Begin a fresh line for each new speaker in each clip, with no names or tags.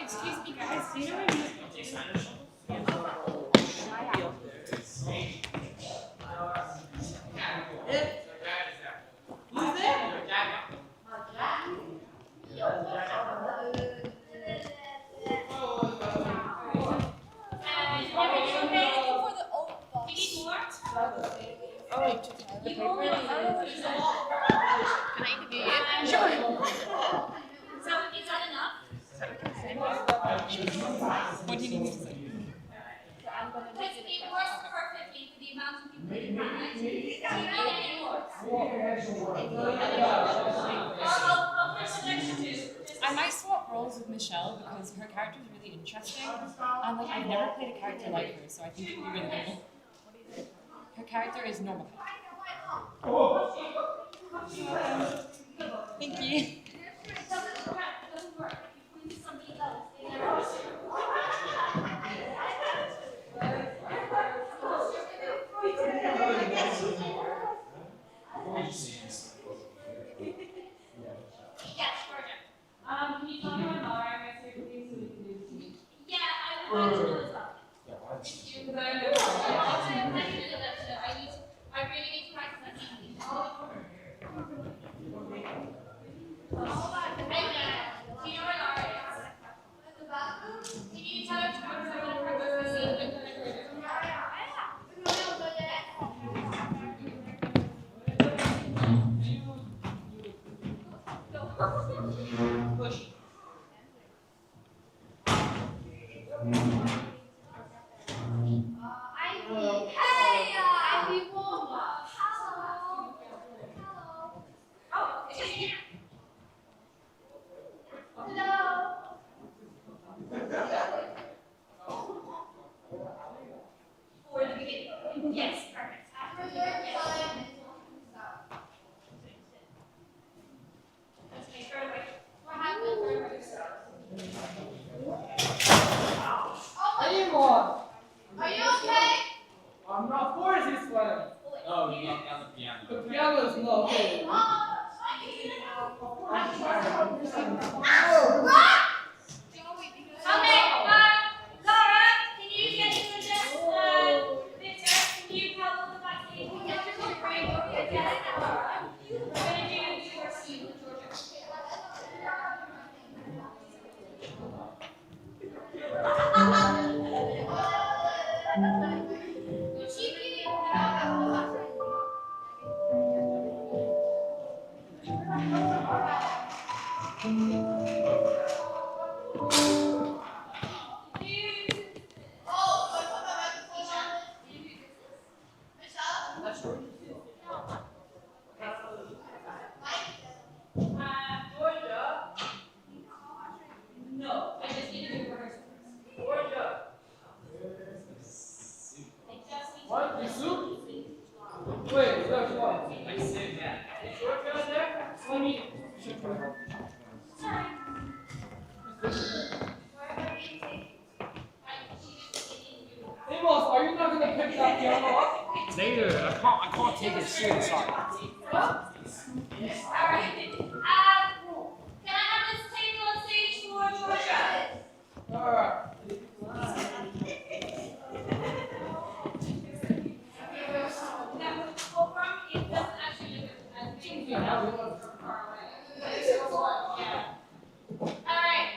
Excuse me, guys. Do you know where you Spanish? What do you need me to say? It works perfectly for the amount of people you have. Do you need any more? I might swap roles with Michelle because her character is really interesting. And like I've never played a character like her, so I think it would be really cool. Her character is normal. Thank you. Can you tell me what dollar I'm going to please so we can do this meet? Yeah, I would like to know as well. Because I don't know. I really need to practice that. Do you know what dollar is? Can you tell her to go to the practice the scene? Push. Yes, perfect. Are you okay?
I'm not for this one.
Oh, you knocked down the piano.
The piano is not okay.
Laura, can you get into this picture? Can you help with the back? Can you get your frame? Yes, Laura. We're going to do your scene with Georgia.
pick that piano up?
Later, I can't take it seriously.
All right. Can I have this table on stage for Georgia?
Alright.
That program, it doesn't actually look as big as far away. Yeah. All right.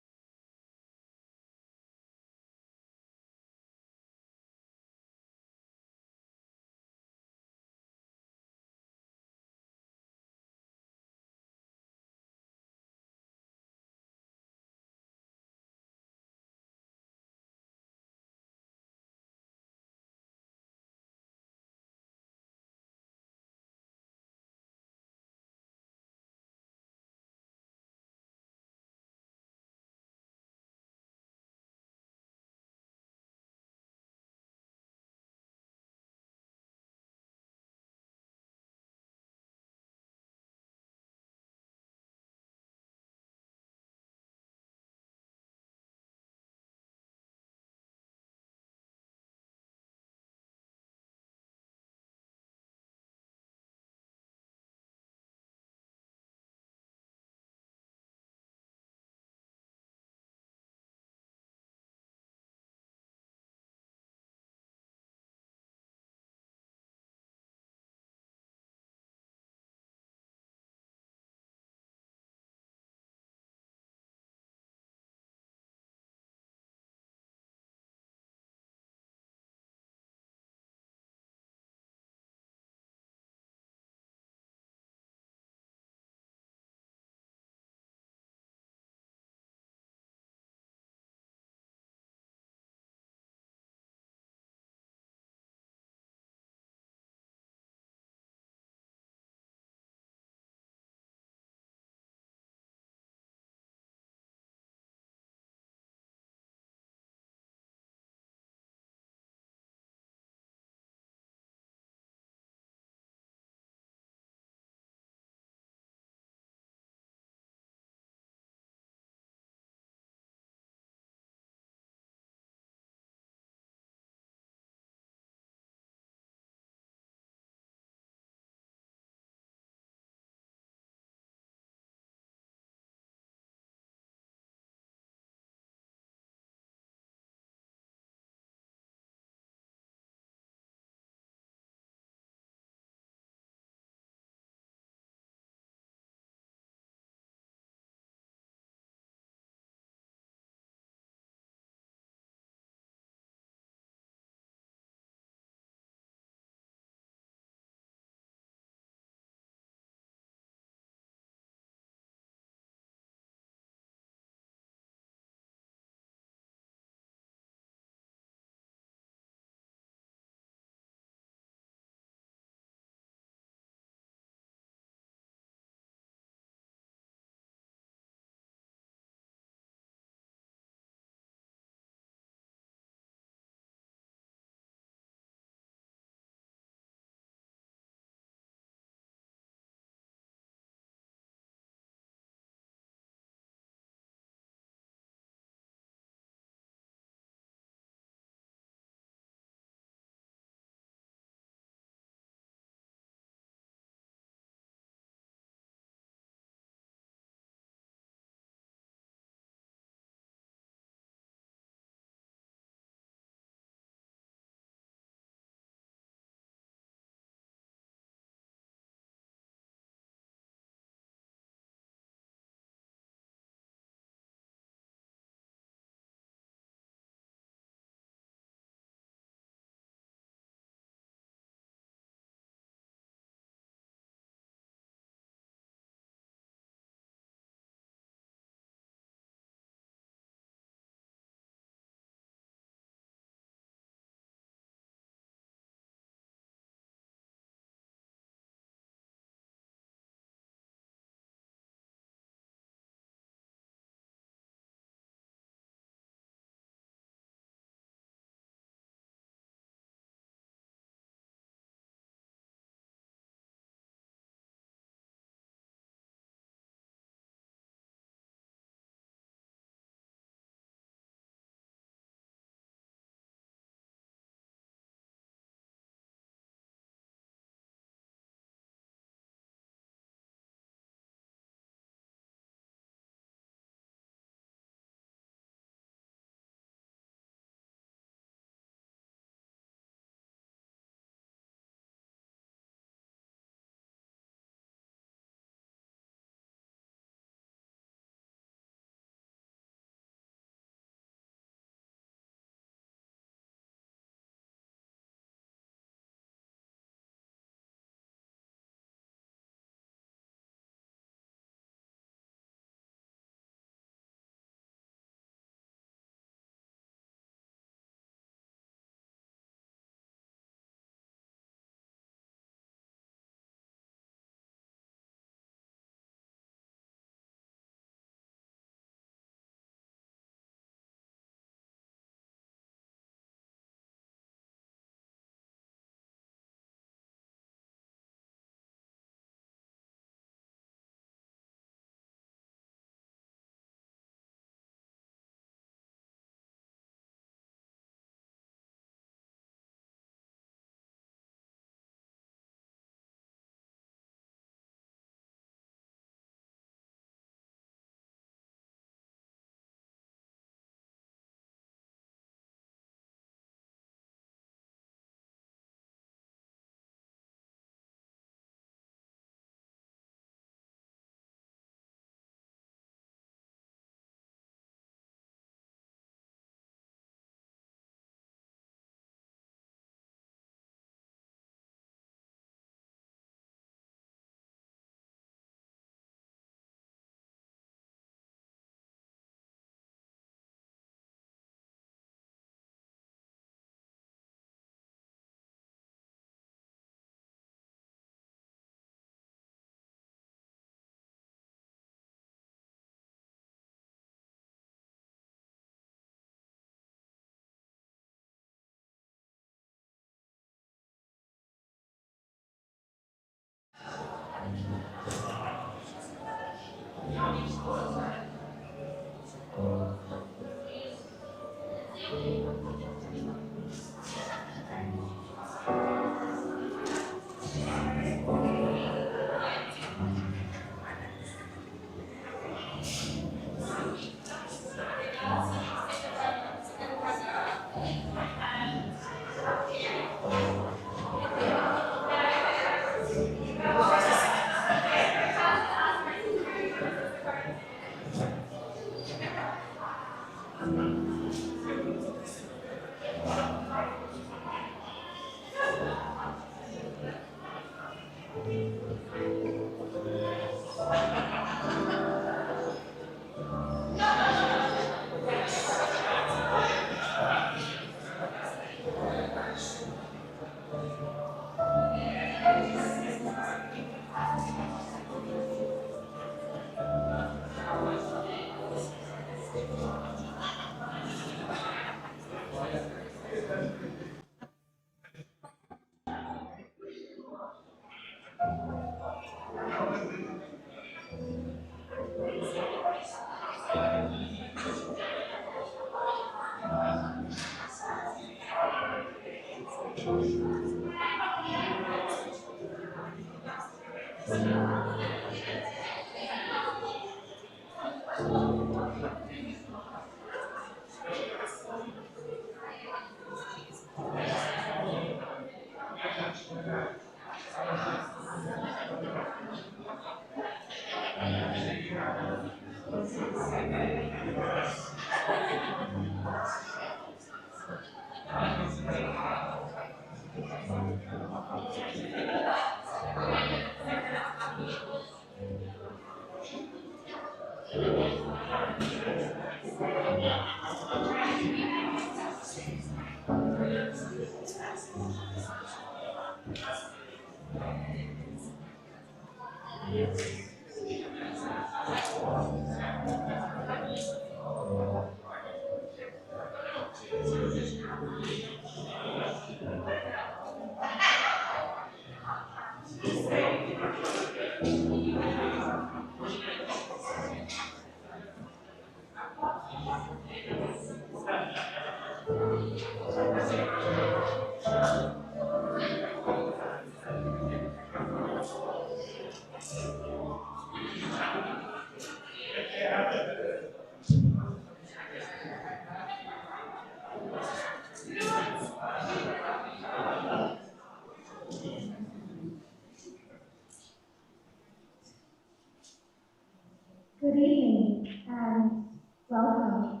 Good evening and welcome.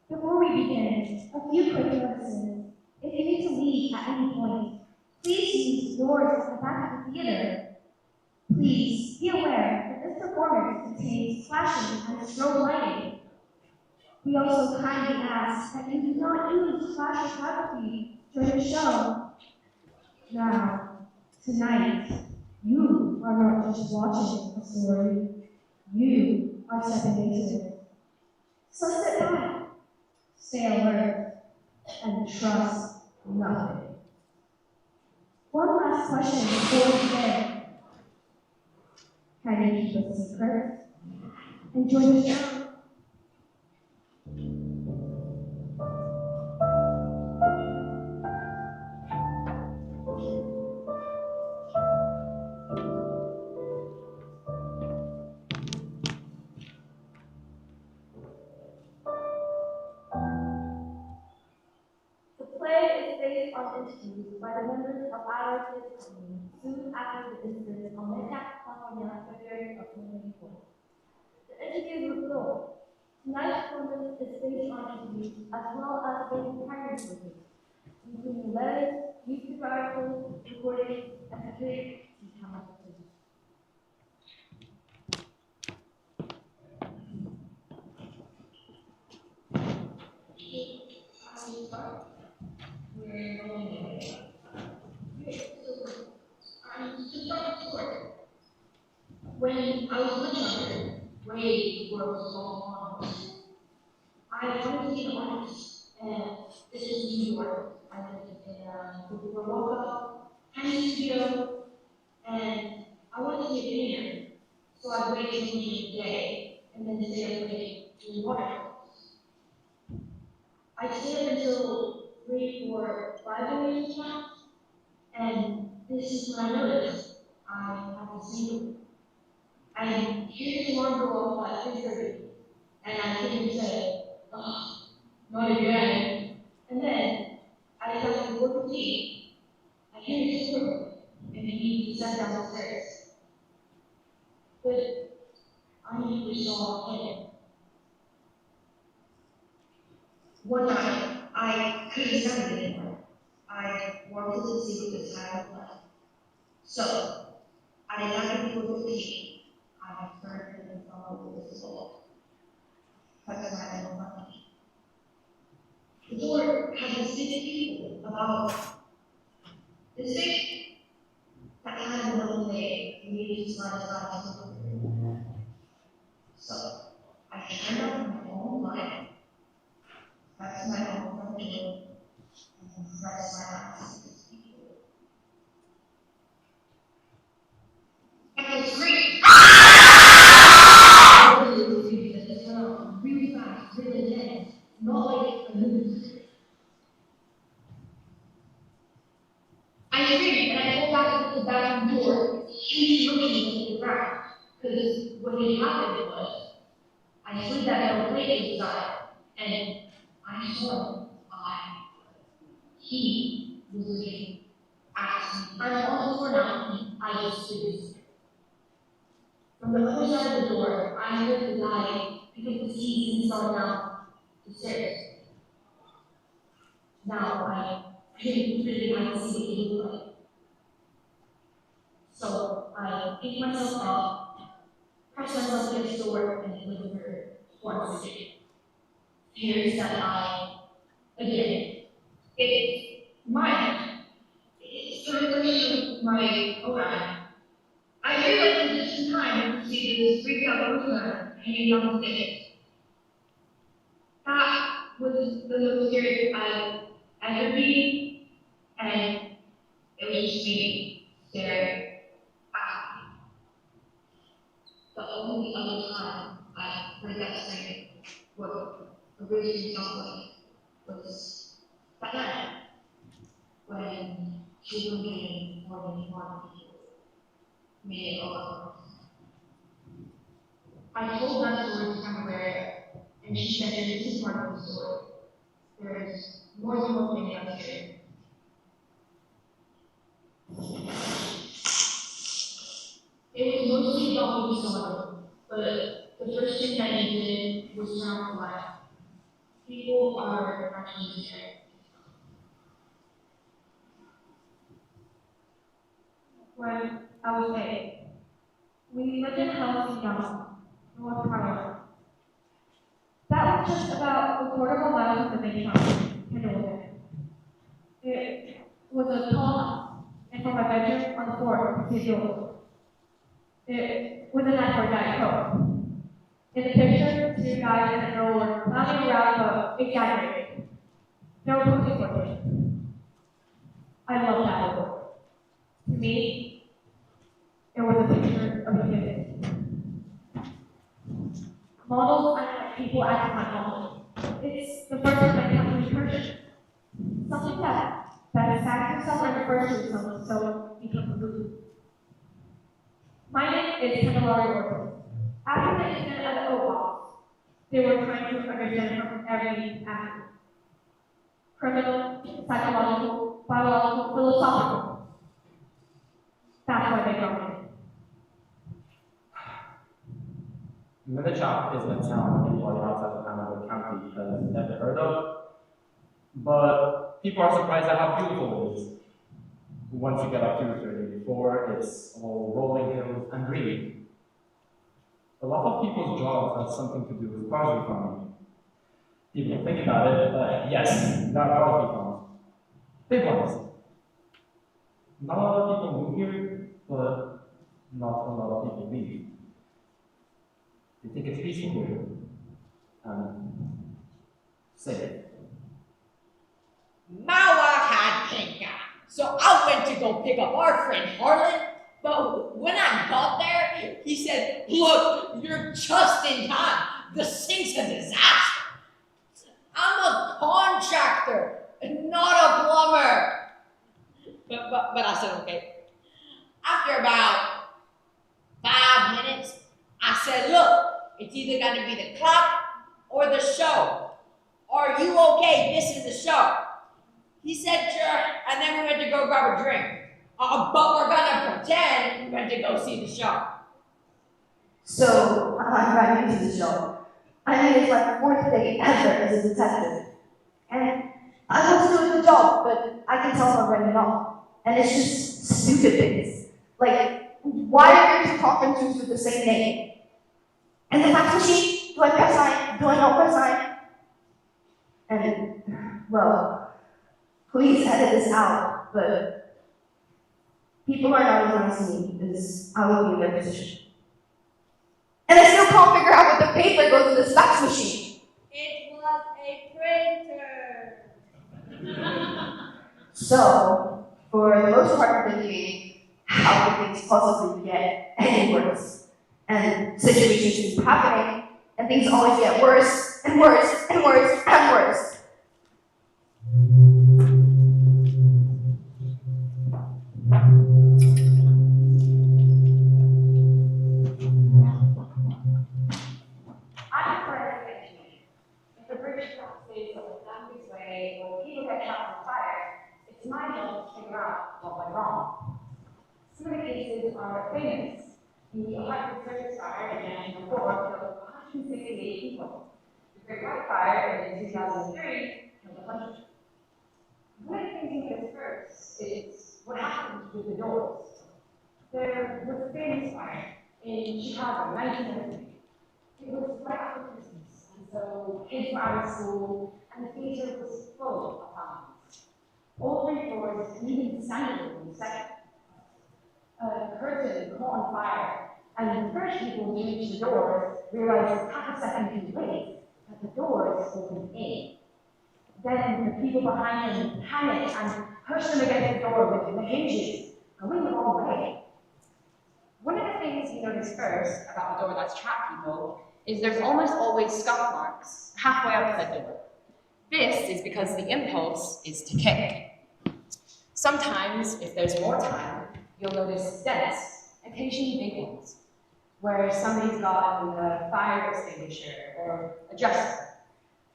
Before we begin, a few quick notices. If you need to leave at any point, please use the doors at the back of the theater. Please be aware that this performance contains flashing and strobe lighting. We also kindly ask that you do not use flash photography during the show. Now, tonight, you are not just watching a story, you are stepping into it. So sit back, stay alert, and trust nothing. One last question before we begin. Can you keep a secret? Enjoy the show.
The play is based on interviews by the members of our theater company soon after the incident on Midnight, California, February of 2024. The interviews were filmed. Tonight's performance is based on interviews as well as based prior interviews, including letters, newspaper articles, recordings, and security camera footage.
When I was much younger, way before it was all on, I wanted to be an artist, and this is New York. I lived in a Boca tiny studio, and I wanted to be a painter. So I waited until the day, and then stay up late doing watercolors.
I stayed until 3, 4, 5 years now, and this is when I noticed I have a single. I hear the alarm go off at 3:30, and I hear him say, "Oh, not again." And then, at exactly 4:15, I hear his door, and he sat down the stairs. But I never saw him. One night, I couldn't stand it anymore. I wanted to see what this guy looked like. So, at exactly 4:15, I turned and followed this wall. That's my own money. The door had this big people about this big that had a little leg and needed to slide his eyes over. So, I turned on my own light, back to my own front door, and pressed my eyes to this people. And I screamed. Really fast, really intense, not like a movie. I screamed and I pulled back to the bathroom door, huge motions to the ground. Because what had happened was, I slid that metal plate inside, and I saw he was looking at me. I'm on the floor now, I just stood. From the other side of the door, I heard the guy pick up the keys and start down the stairs. Now I couldn't really see what he looked like. So I picked myself up, pressed myself against the door, and delivered once again. Fears that again, it's mine. It's totally my own eye. I realized in just in time to see this freaked out person hanging down the stairs. That was the most scared I've ever been, and it was just me staring at me. The only other time I heard that scream, what originally sounded like, was that night when she was getting more than one people made it all. I told that story to Camera, and she said that this is part of the story. There's more than one thing out here. It was mostly about what we saw, but the first thing that he did was turn off the light. People are actually scared. When I was 8, we lived in a house in Young, North Carolina. That was just about a quarter of a mile from the main town, Kendall. It was a tall house, and from my bedroom on the floor, you could see the door. It was a night for a Diet Coke. In the picture, 2 guys and a girl were lounging around but exaggerating. They were posing for it. I love that door. To me, it was a picture of humanity. Models and people act my model. It's the first time I come to a person. Something that satisfies himself and refers to himself, so he becomes a movie. My name is Candelaria Orton. After the incident at the O-Box, they were trying to understand from every aspect. Criminal, psychological, biological, philosophical. That's why they brought me.
Minichop is a town people outside of Hannibal County has never heard of, but people are surprised at how beautiful it is. Once you get up to 34, it's all rolling hills and green. A lot of people's jobs have something to do with pottery farming. People think about it, yes, there are pottery farms. Big ones. Not a lot of people move here, but not a lot of people leave. They think it's peaceful here and safe.
Now I had pink eye, so I went to go pick up our friend Harlan. But when I got there, he said, "Look, you're just in time. The sink's a disaster. I'm a con but I said, okay. After about 5 minutes, I said, look, it's either going to be the clock or the show. Are you okay? This is the show. He said, sure, and then we went to go grab a drink. But we're going to pretend we went to go see the show.
So, I'm right into the show. I mean, it's my fourth day ever as a detective. And I want to do a good job, but I can tell already not. And it's just stupid things. Like, why are there two conference rooms with the same name? And the fax machine, do I press sign? Do I not press sign? And, well, please edit this out, but people are not as nice to me as I will be in their position. And I still can't figure out what the paper goes in this fax machine.
It was a printer.
So, for the most part of the meeting, how could things possibly get any worse? And situations keep happening, and things always get worse and worse and worse and worse.
I'm afraid that if the bridge collapses or the dam gives way or people get trapped in fire, it's my job to figure out what went wrong. Some of the cases are famous. The Hartford Circus Fire in 1904 killed 168 people. The Great White Fire in 2003 killed 100. One of the things we noticed first is what happened with the doors. There was a famous fire in Chicago, 1903. It was right after Christmas, and so kids were out of school, and the theater was full of families. All three floors, and even the standing room was second. A curtain caught on fire, and the first people to reach the doors realized half a second too late that the doors opened in. Then the people behind them panicked and pushed them against the door with the hinges going the wrong way. One of the things we noticed first about a door that's trapped people is there's almost always scuff marks halfway up the door. This is because the impulse is to kick. Sometimes, if there's more time, you'll notice dents, occasionally big ones, where somebody's gotten a fire extinguisher or a dresser,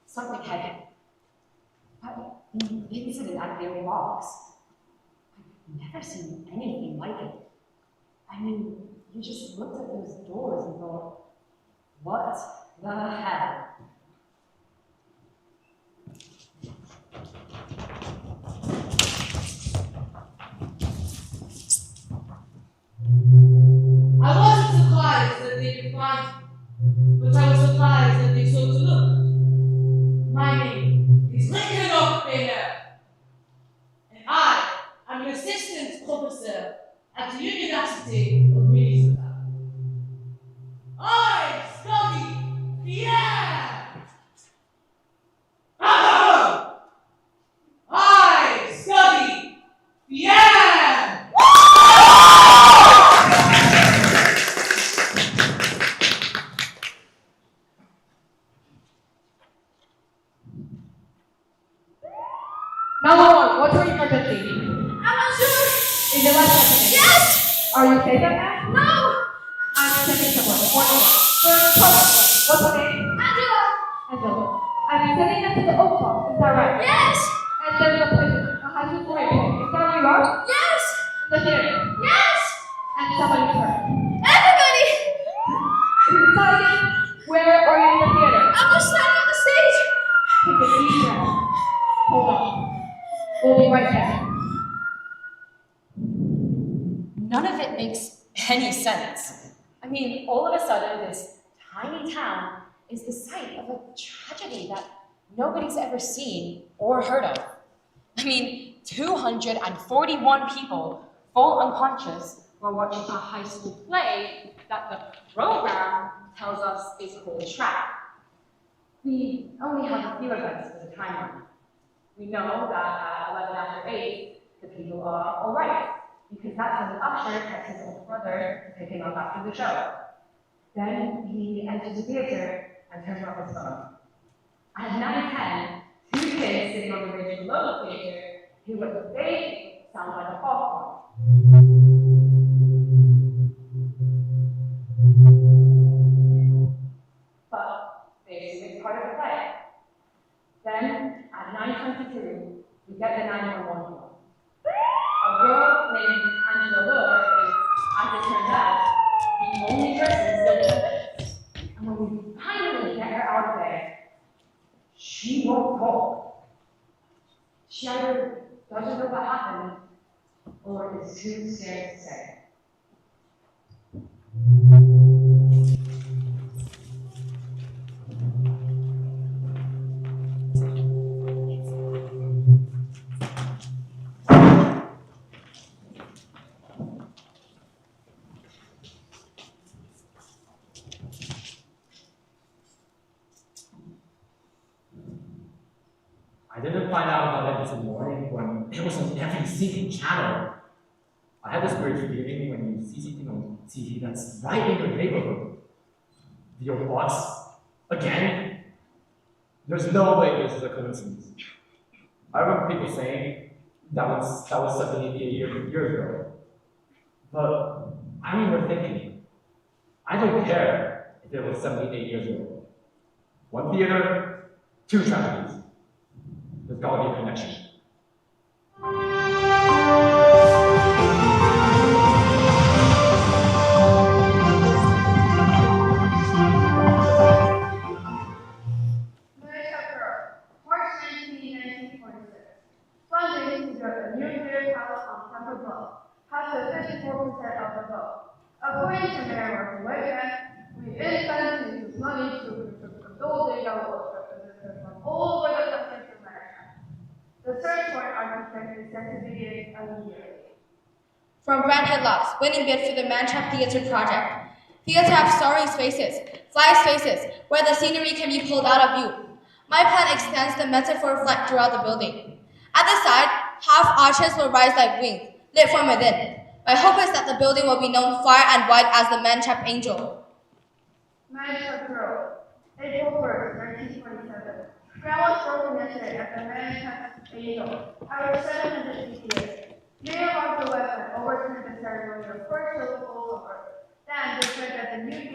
something heavy. But the incident at the old box, I've never seen anything like it. I mean, you just looked at those doors and thought, what the hell?
I wasn't surprised that they could find me, but I was surprised that they so to look. My name is Lincoln O'Fair, and I am an assistant professor at the University of Minnesota. I study piano. I study piano.
Number one, what's your emergency?
I'm not sure.
Is your life threatening?
Yes!
Are you safe right now?
No!
I'm sending someone. First, what's her name?
Angela!
Angela. I'm sending them to the Oak Box, is that right?
Yes!
And there's a prison, a high school raping. Is that where you are?
Yes!
The theater.
Yes!
And somebody's hurt.
Everybody!
Sergeant, where are you in the theater?
I'm just standing on the stage.
Take a deep breath. Hold on. We'll be right there. None of it makes any sense. I mean, all of a sudden, this tiny town is the site of a tragedy that nobody's ever seen or heard of. I mean, 241 people, full unconscious, were watching a high school play that the program tells us is called Trap. We only have a few events for the timeline. We know that at 11 after 8, the people are all right, because that's when the usher texts his older brother to pick him up after the show. Then he enters the theater and turns off his phone. At 9:10, two kids sitting on the ridge below the theater hear what they think sounds like a popcorn. But they assume it's part of the play. Then, at 9:22, we get the 911 call. A girl named Angela Lure is, as it turns out, the only person still in evidence. And when we finally get her out of there, she won't talk. She either doesn't know what happened, or is too scared to say.
I didn't find out about it this morning when it was on every single channel. I had this weird feeling when you see something on TV that's right in your neighborhood. Your boss? Again? There's no way this is a coincidence. I remember people saying that was 78 years ago. But I remember thinking, I don't care if it was 78 years ago. One theater, two tragedies. There's gotta be a connection.
March 19, 1946. Funding to build a nuclear house on Temple Bluff has a 54% of the vote. According to Mayor Whitehead, we intend to use money to build data from all over the country to America. The search for an architect is set to begin immediately.
From brand headlocks, winning bid for the Mantrap Theater project. Theater have soaring spaces, fly spaces, where the scenery can be pulled out of view. My plan extends the metaphor flat throughout the building. At the side, half arches will rise like wings, lit from within. My hope is that the building will be known far and wide as the Mantrap Angel.
Mantrap Road, April 1st, 1927. Ground was broken yesterday at the Mantrap Angel, our 750th. Near of the weapon overturned the ceremony of first syllables of earth. Then declared that the new year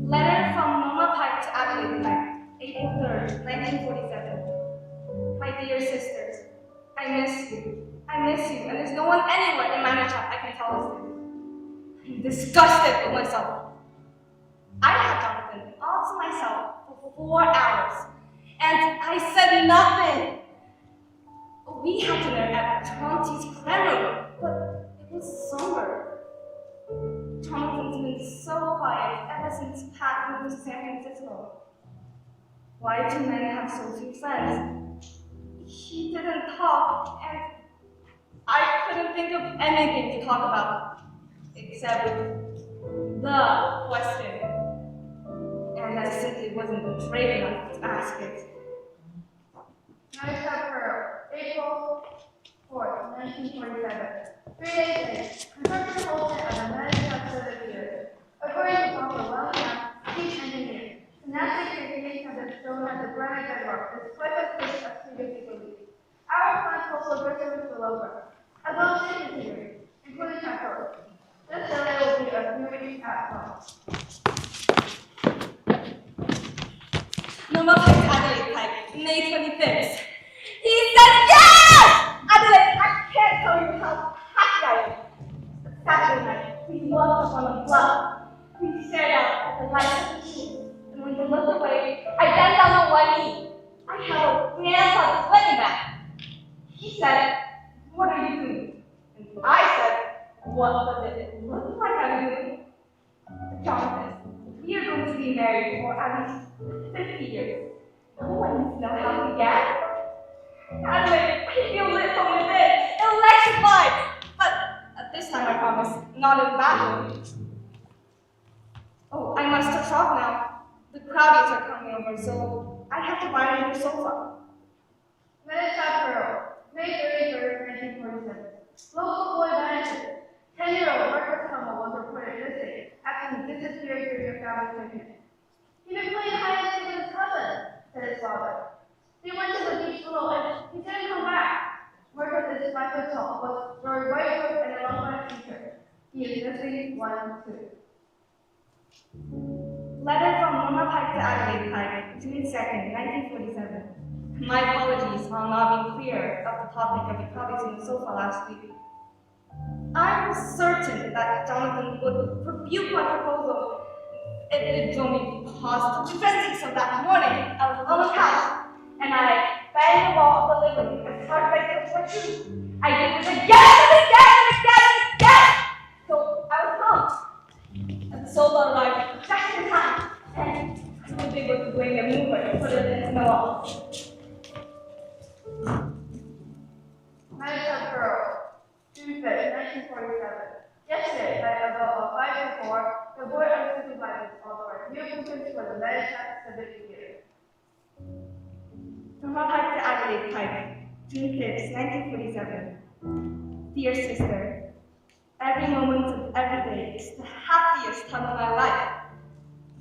Letter from Norma Pike to Adelaide Pike, April 3rd, 1947. My dear sisters, I miss you. I miss you, and there's no one anywhere in Mantrap I can tell this to. I'm disgusted with myself. I had Jonathan all to myself for 4 hours, and I said nothing. We had dinner at Tronti's clam room, but it was somber. Jonathan's been so quiet ever since Pat moved to San Francisco. Why do men have so few friends? He didn't talk, and I couldn't think of anything to talk about, except the question. And I simply wasn't brave enough to ask it.
Mantrap Pearl, April 4th, 1947. 3 days later, construction halted at the Manchester Theater. According to Dr. Wellington, chief engineer, synaptic techniques have shown that the granite bedrock is twice as thick as previously believed. Our plans also virtually below ground, as well as safety theory, including chapters. This delay will be a few weeks at most.
Norma Pike, Adelaide Pike, May 25th. He said yes! Adelaide, I can't tell you how happy I am. Saturday night, we walked up on the bluff. We stared out at the lights of the trees, and when we looked away, I bent down on one knee. I held Grandpa's wedding band. He said, "What are you doing?" And I said, "What does it look like I'm doing?" Jonathan, we are going to be married for at least 50 years. No one needs to know how we began. Adelaide, I feel lit from within, electrified. But at this time, I promise, not in that way. Oh, I must touch off now. The crowdies are coming over, so I have to buy a new sofa.
Medicine Pearl, May 31st, 1947. Local boy vanishes. 10-year-old Marcus Hummel was reported missing after he disappeared during a family picnic. He been playing hide and seek with his cousin, said his father. They went to the beach below and he didn't come back. Marcus is 5 foot tall, was wearing white shorts and a long black t-shirt. He is missing 1 too.
Letter from Mama Pike to Adelaide Pike, June 2nd, 1947. My apologies for not being clear of the topic of the colleagues on the sofa last week. I was certain that Jonathan would rebuke my proposal. It drove me because the frenzies of that morning I was alone in the house, and I banged the wall of the living room as hard as I could for truth. I did it again and again and again and again! So I was home. And the sofa arrived just in time, and I was able to bring the mover and put it in the wall.
Medicine Pearl, June 5th, 1947. Yesterday, at about 5 to 4, the board unsupervised authorized new movements for the Medicine Civic Theater.
Mama Pike to Adelaide Pike, June 5th, 1947. Dear sister, every moment of every day is the happiest time of my life.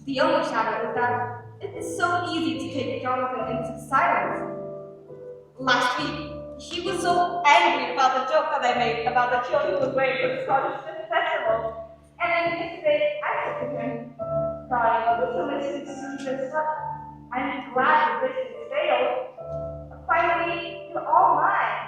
The only shadow is that it's so easy to take Jonathan into silence. Last week, he was so angry about the joke that I made about the kilt he was wearing for the Scottish Film Festival. And then yesterday, I said to him, darling, would you listen to this up? I'm glad that this is failed. Finally, you're all mine.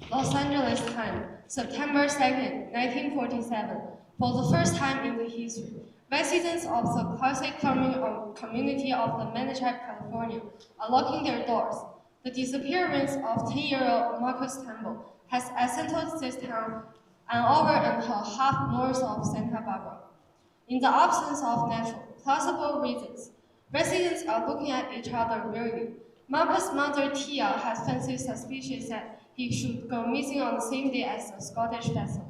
Los Angeles Times, September 2nd, 1947. For the first time in the history, residents of the classic community of the Manhattan, California, are locking their doors. The disappearance of 10-year-old Marcus Campbell has accentuated this town an hour and a half north of Santa Barbara. In the absence of natural, plausible reasons, residents are looking at each other wearily. Marcus' mother Tia has fancied suspicions that he should go missing on the same day as the Scottish festival.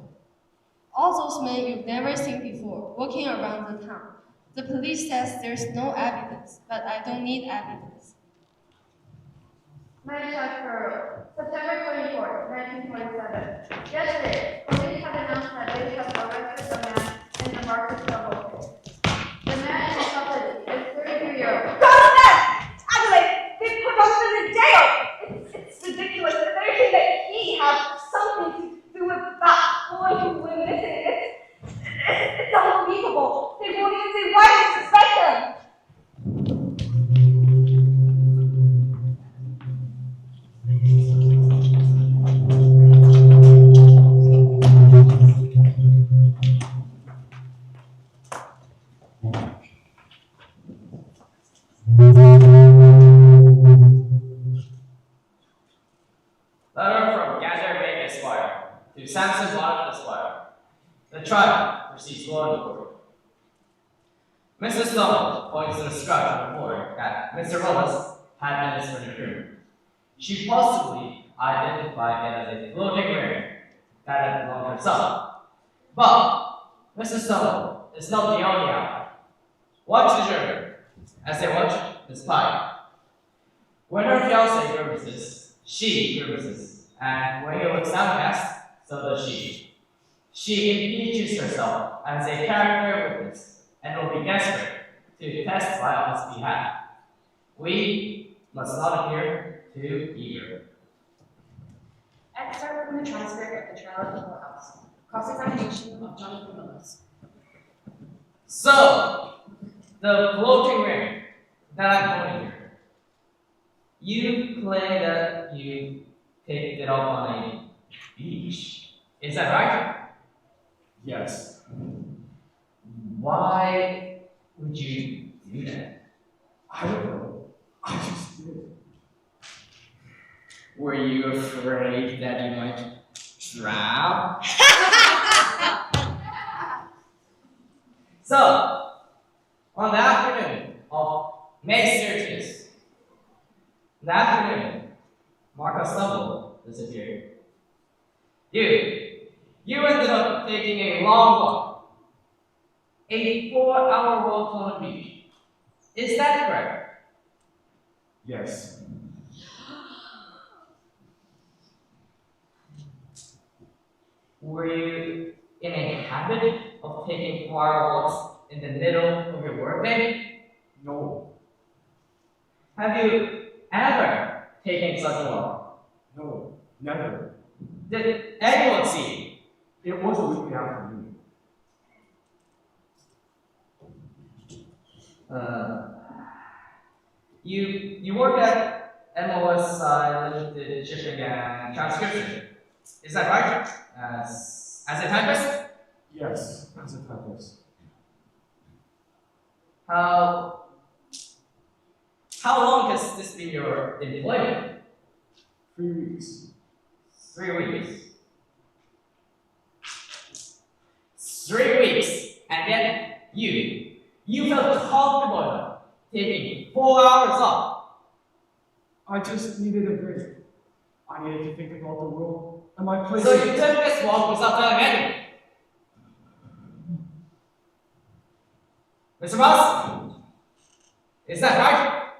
All those men you've never seen before, walking around the town. The police says there's no evidence, but I don't need evidence.
Medicine Pearl, September 24th, 1947. Yesterday, police had announced that they have arrested a man in the Marcus Campbell case. The man in custody is 33-year-old.
Adelaide, they put us in jail! It's ridiculous that they think that he has something to do with that boy who went missing. It's unbelievable. They won't even say why they suspect him.
Letter from Gander Bank Esquire to Samson Bonnet Esquire. The trial proceeds law in court. Mrs. Stumble points to the scratch on the floor that Mr. Rollins had in his furniture room. She possibly identified it as a floating ring that had belonged to herself. But Mrs. Stumble is not the only ally. Watch the jury as they watch Miss Pike. When her fiancé grimaces, she grimaces, and when he looks downcast, so does she. She impeaches herself as a character witness and will be desperate to testify on his behalf. We must not appear too eager.
Excerpt from the transcript of the trial at the courthouse. Cross-examination of Jonathan Willis.
So, the floating ring that I'm holding here. You claim that you picked it up on a beach. Is that right?
Yes.
Why would you do that?
I don't know. I just did.
Were you afraid that you might drown? So, on the afternoon of May 30th, Marcus Stumble disappeared. You ended up taking a long walk a 4-hour walk on the beach. Is that correct?
Yes.
Were you in a habit of taking 4-hour walks in the middle of your workday?
No.
Have you ever taken such a walk?
No. Never.
Did anyone see you?
It was a weekday afternoon.
You work at MOSI Limited Shipping and Transcription. Is that right? As a typist?
Yes, as a typist.
How long has this been your employment?
3 weeks.
3 weeks. 3 weeks, and yet you felt comfortable enough taking 4 hours off.
I just needed a break. I needed to think about the world and my place.
So you took this walk without telling anyone. Mr. Moss, is that right?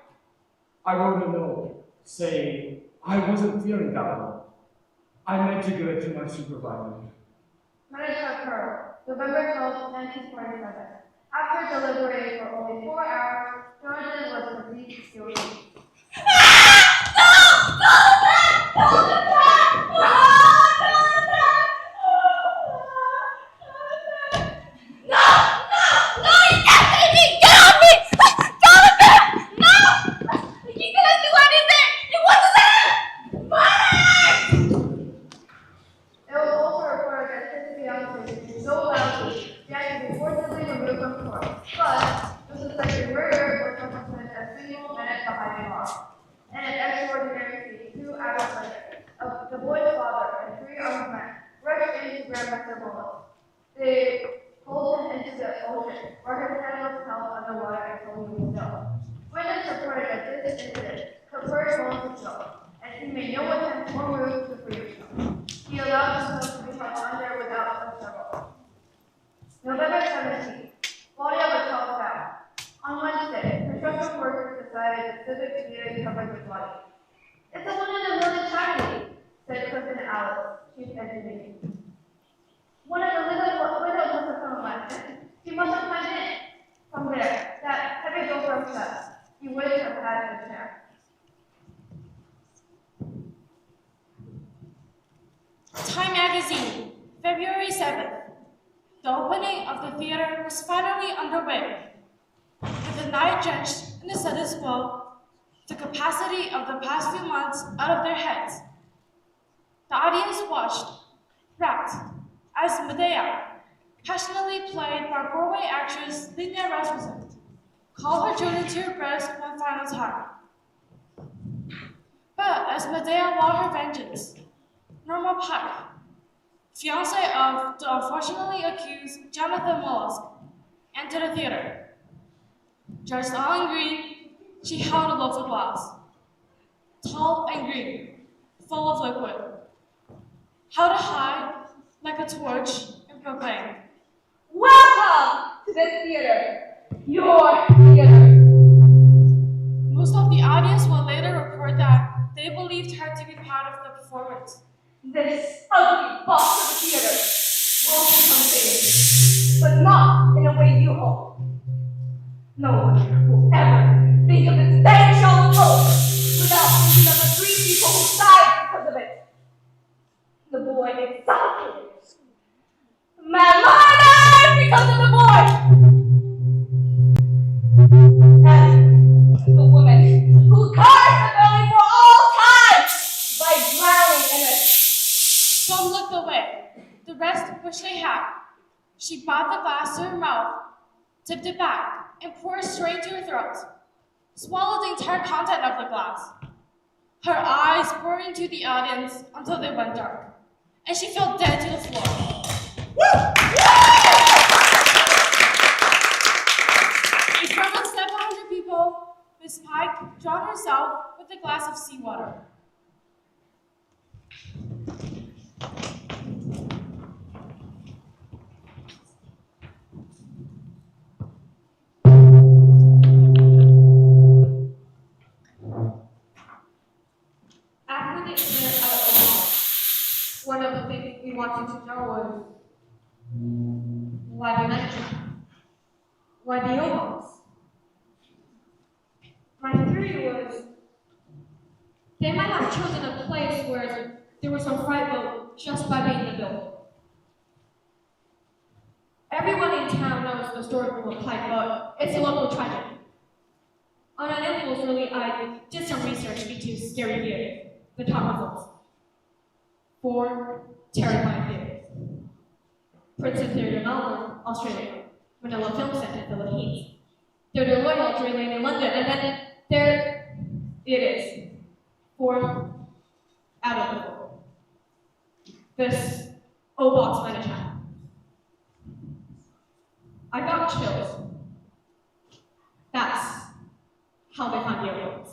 I wrote a note saying I wasn't feeling that well. I meant to give it to my supervisor.
Minutes occur, November 12, 1947. After deliberating for only 4 hours, Jonathan was released guilty. It was also reported that his fiancée so loudly she had to be forcibly removed from court. But the suspected murder was represented as single minute behind bars. In an extraordinary scene, 2 hours later, the boy's father and 3 armed men rushed into Grandmaster Bullock. They pulled him into the ocean, where his head was held underwater until he was still. Witness reported that this incident converted Bullock to shock, and he made no attempt or move to free himself. He allowed himself to be held under without a struggle. November 17th, body of a child found. On Wednesday, construction workers decided the civic theater covered the body. It's a one-in-a-million tragedy, said Clifton Alice, chief engineer. One of the widows must have come last night. She must have climbed in. From there, that heavy door from steps. He would have had a chair.
Time Magazine, February 7th. The opening of the theater was finally underway. With the night drenched in the status quo, the capacity of the past few months out of their heads. The audience watched, rapt, as Medea, passionately played by Broadway actress Lydia Rasmussen, called her children to her breast one final time. But as Medea won her vengeance, Norma Pike, fiancé of the unfortunately accused Jonathan Mollusk, entered the theater. Dressed all in green, she held a loaf of glass, tall and green, full of liquid. Held it high, like a torch, and proclaimed, "Welcome to this theater, your theater." Most of the audience will later report that they believed her to be part of the performance. This ugly boss of the theater will become famous, but not in a way you hope. No one will ever think of this dang show of hope without thinking of the 3 people who died because of it. The boy excited. The man murdered because of the boy. And the woman who cursed the belly for all time by drowning in it. Some looked away. The rest wished they had. She brought the glass to her mouth, tipped it back, and poured it straight to her throat. Swallowed the entire content of the glass. Her eyes poured into the audience until they went dark, and she fell dead to the floor. In front of 700 people, Miss Pike drowned herself with a glass of seawater. he wanted to know was, why the mansion? Why the Obos? My theory was, they might have chosen a place where there was no fright boat just by being the building. Everyone in town knows the story of the Pike, but it's a local tragedy. On an impulse, really, I did some research into scary theaters. The top results. 4 terrifying theaters. Princeton Theatre, Melbourne, Australia. Manila Film Center, Philippines. Theatre Royal, Drury Lane in London, and then there it is. 4 out of the 4. This O-Box might attack. I got chills. That's how they find the O-Box.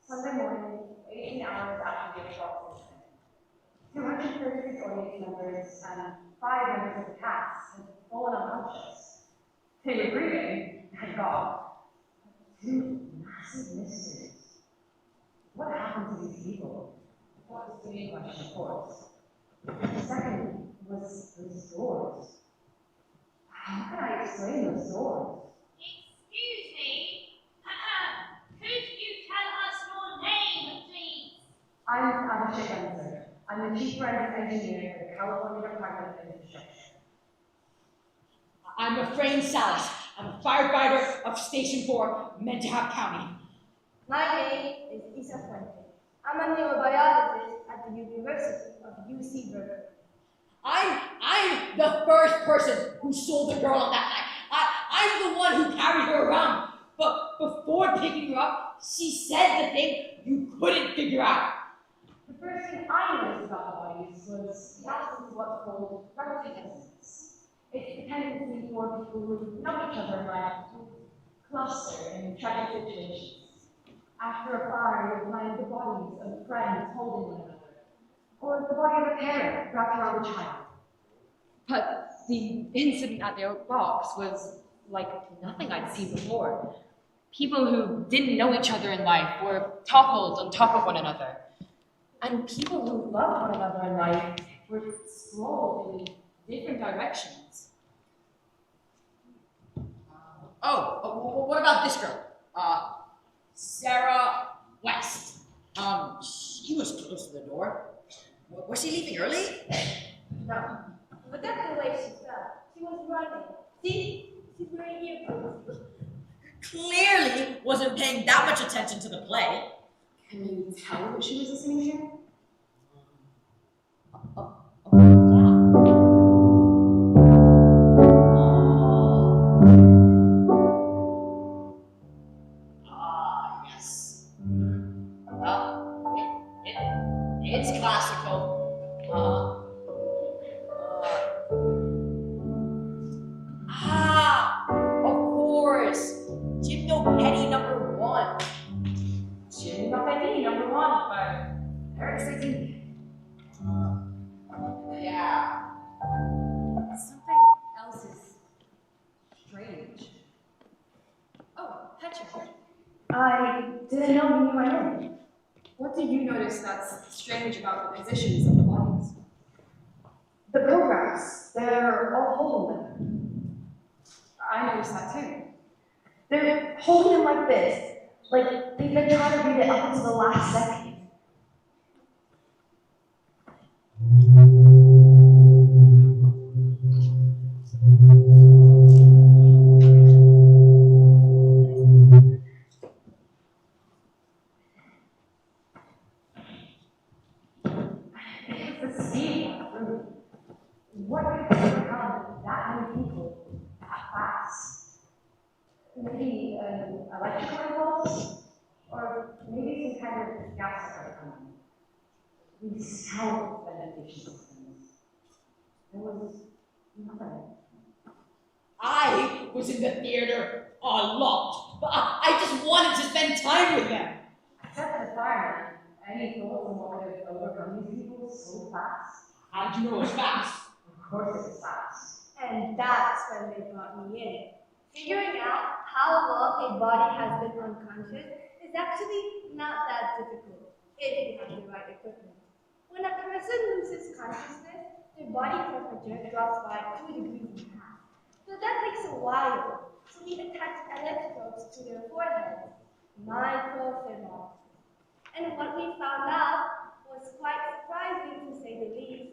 Sunday morning, 18 hours after the assault incident, 236 audience members and 5 members of the cast had fallen unconscious. They were breathing, thank God. 2 massive mysteries. What happened to these people? That was the main question, of course. The second was those doors. How can I explain those doors?
Excuse me? Could you tell us your name, please?
I'm Abhishek Ansar. I'm the Chief Forensic Engineer for the California Department of Infrastructure.
I'm Efrain Salas. I'm a firefighter of Station 4, Menchaca County.
My name is Isa Fuente. I'm a neurobiologist at the University of UC Berkeley.
I'm the first person who saw the girl on that night. I'm the one who carried her around. But before picking her up, she said the thing you couldn't figure out.
The first thing I noticed about the bodies was the absence of what's called replicance. It's the tendency for people who know each other in life to cluster in tragic situations. After a fire, you'll find the bodies of friends holding one another, or the body of a parent wrapped around a child.
But the incident at the Oak Box was like nothing I'd seen before. People who didn't know each other in life were toppled on top of one another. And people who loved one another in life were sprawled in different directions.
What about this girl? Sarah West. She was close to the door. Was she leaving early?
No, but that's the way she felt. She was running. See? She's wearing earphones.
Clearly wasn't paying that much attention to the play.
Can you tell what she was listening to?
Yes. It's classical. Of course. Gymnopedie number 1.
Gymnopedie number 1 by Eric Satie.
Yeah.
Something else is strange. Oh, Petra.
I didn't know you knew my name.
What do you notice that's strange about the positions of the bodies?
The programs, they're all holding them.
I noticed that too.
They're holding them like this, like they've been trying to read it up until the last second. It's the speed of the room. What could have become that many people that fast?
Maybe an electrical impulse, or maybe some kind of gas started coming. We scoured ventilation systems. There was nothing.
I was in the theater a lot, but I just wanted to spend time with them.
Except the fireman. Any thoughts on what could have overcome these people so fast?
How did you know it was fast?
Of course it was fast.
And that's when they brought me in. Figuring out how long a body has been unconscious is actually not that difficult if you have the right equipment. When a person loses consciousness, their body temperature drops by 2 degrees and a half. So that takes a while. So we attach electrodes to their foreheads, microfilm. And what we found out was quite surprising to say the least.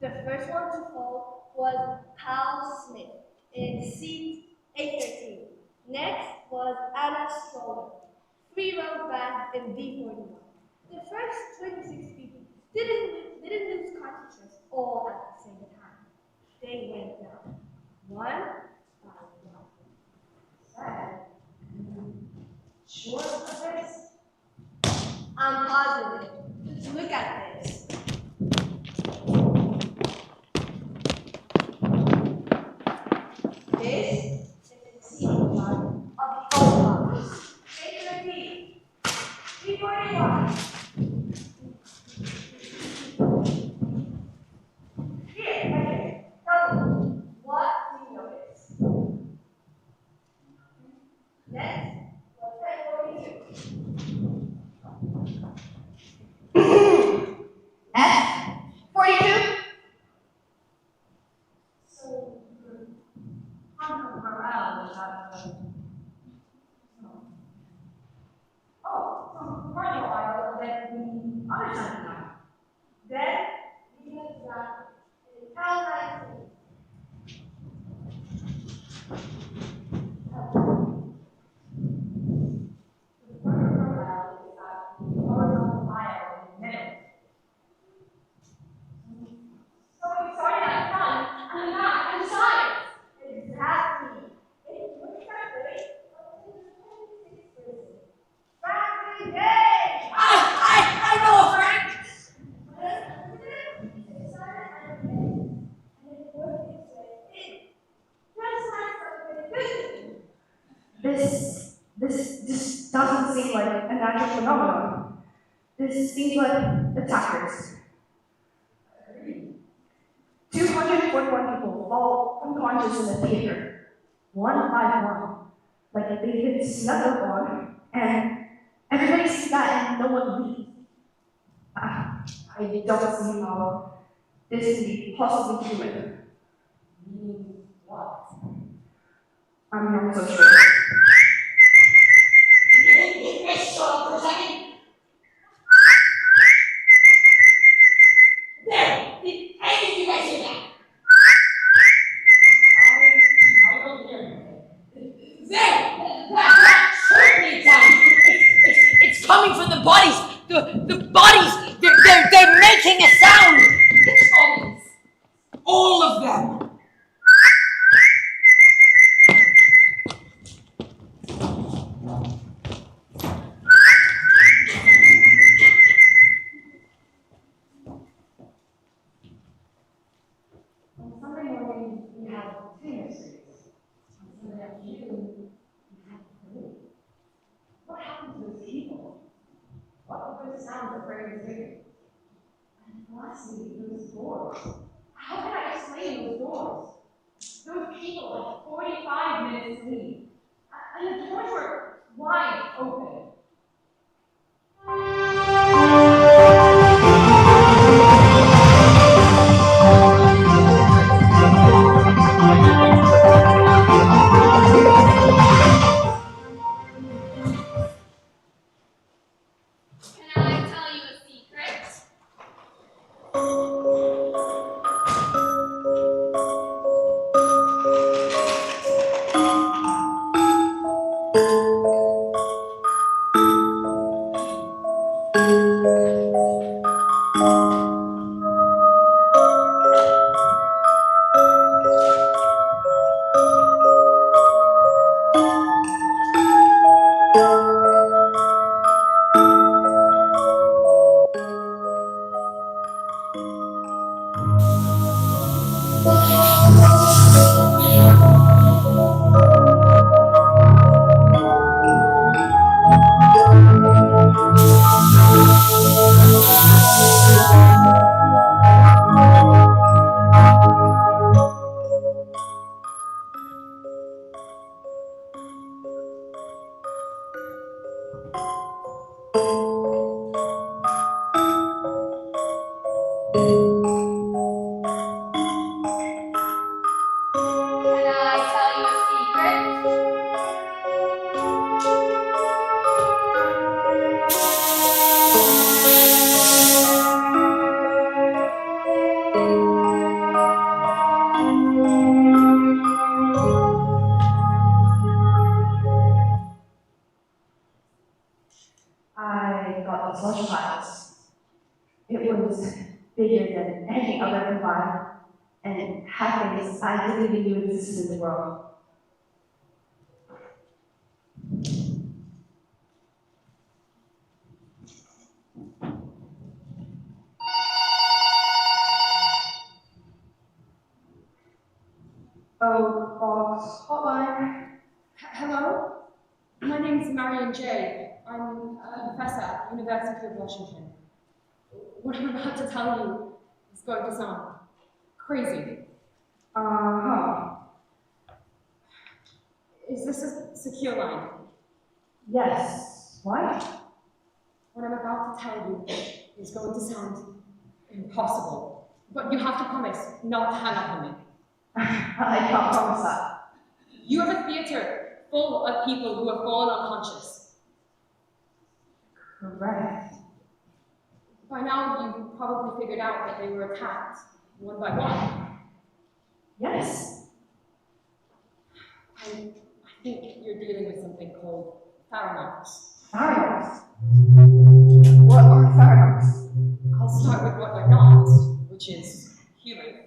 The first one to fall was Hal Smith in seat 813. Next was Anna Stroller, 3 rows back in D41. The first 26 people didn't lose consciousness all at the same time. They went down, one by one.
Sad. Sure of this?
I'm positive. Just look at this. This is the sequel chart of the old box. Take the D. 341. Here, right here. Tell me, what do you notice? Next, what's that 42?
F 42.
So, Uncle Morale was out of Oh, so for a while, then the other side now.
Then, we went down to town 19.
The further profile is that the horizontal file in the middle. So we started at front, and then back, and sides.
Exactly. It looks that way until the 26th person. Franklin Day!
I know, Frank!
It started at the end, and it worked its way in. Just like something good.
This doesn't seem like a natural phenomenon. This seems like attackers. 241 people fall unconscious in the theater, one by one, like they've been snuck up on, and everybody sees that and no one leaves. I don't see how this can be possibly human.
Meaning what?
I'm not so sure.
Shut up for a second. There! Did any of you guys hear that? I don't hear anything. There! That chirping sound! It's coming from the bodies! The bodies! They're making a sound! Which bodies? All of them!
On Sunday morning, we had senior series. On Sunday afternoon, we had parade. What happened to those people? What were the sounds that parade was making? And lastly, those doors. How can I explain those doors? Those people had 45 minutes to leave. And the doors were wide open.
Can I tell you a secret?
and have things I didn't even knew existed in the world. Oh, Fox hotline.
Hello? My name is Marion J. I'm a professor at the University of Washington. What I'm about to tell you is going to sound crazy.
Uh-huh.
Is this a secure line?
Yes. What?
What I'm about to tell you is going to sound impossible. But you have to promise not to hang up on me.
I can't promise that.
You have a theater full of people who have fallen unconscious.
Correct.
By now, you've probably figured out that they were attacked one by one.
Yes.
And I think you're dealing with something called Theranos.
Theranos? What are Theranos?
I'll start with what they're not, which is human.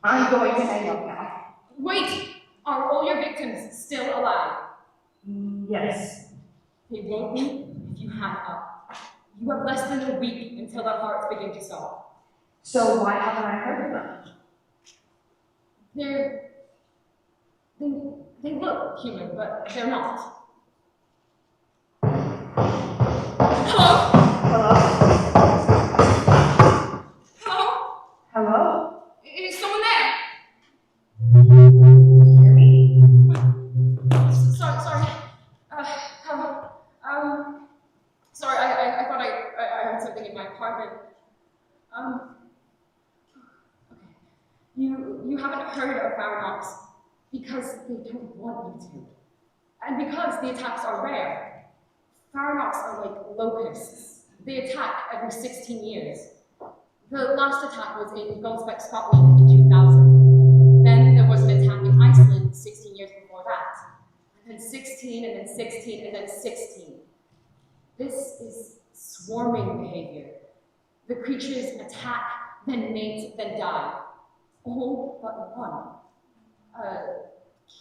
I'm going to hang up now.
Wait! Are all your victims still alive?
Yes.
They won't be if you hang up. You have less than a week until their hearts begin to stop.
So why haven't I heard of them?
They look human, but they're not. Hello?
Hello?
Hello?
Hello?
Is someone there?
Hear me?
Sorry. Hello. Sorry, I thought I heard something in my apartment. Okay. You haven't heard of Theranos because they don't want you to. And because the attacks are rare. Theranos are like locusts. They attack every 16 years. The last attack was in Goldsbeck, Scotland in 2000. Then there was an attack in Iceland 16 years before that. And then 16, and then 16, and then 16. This is swarming behavior. The creatures attack, then mate, then die. All but one. A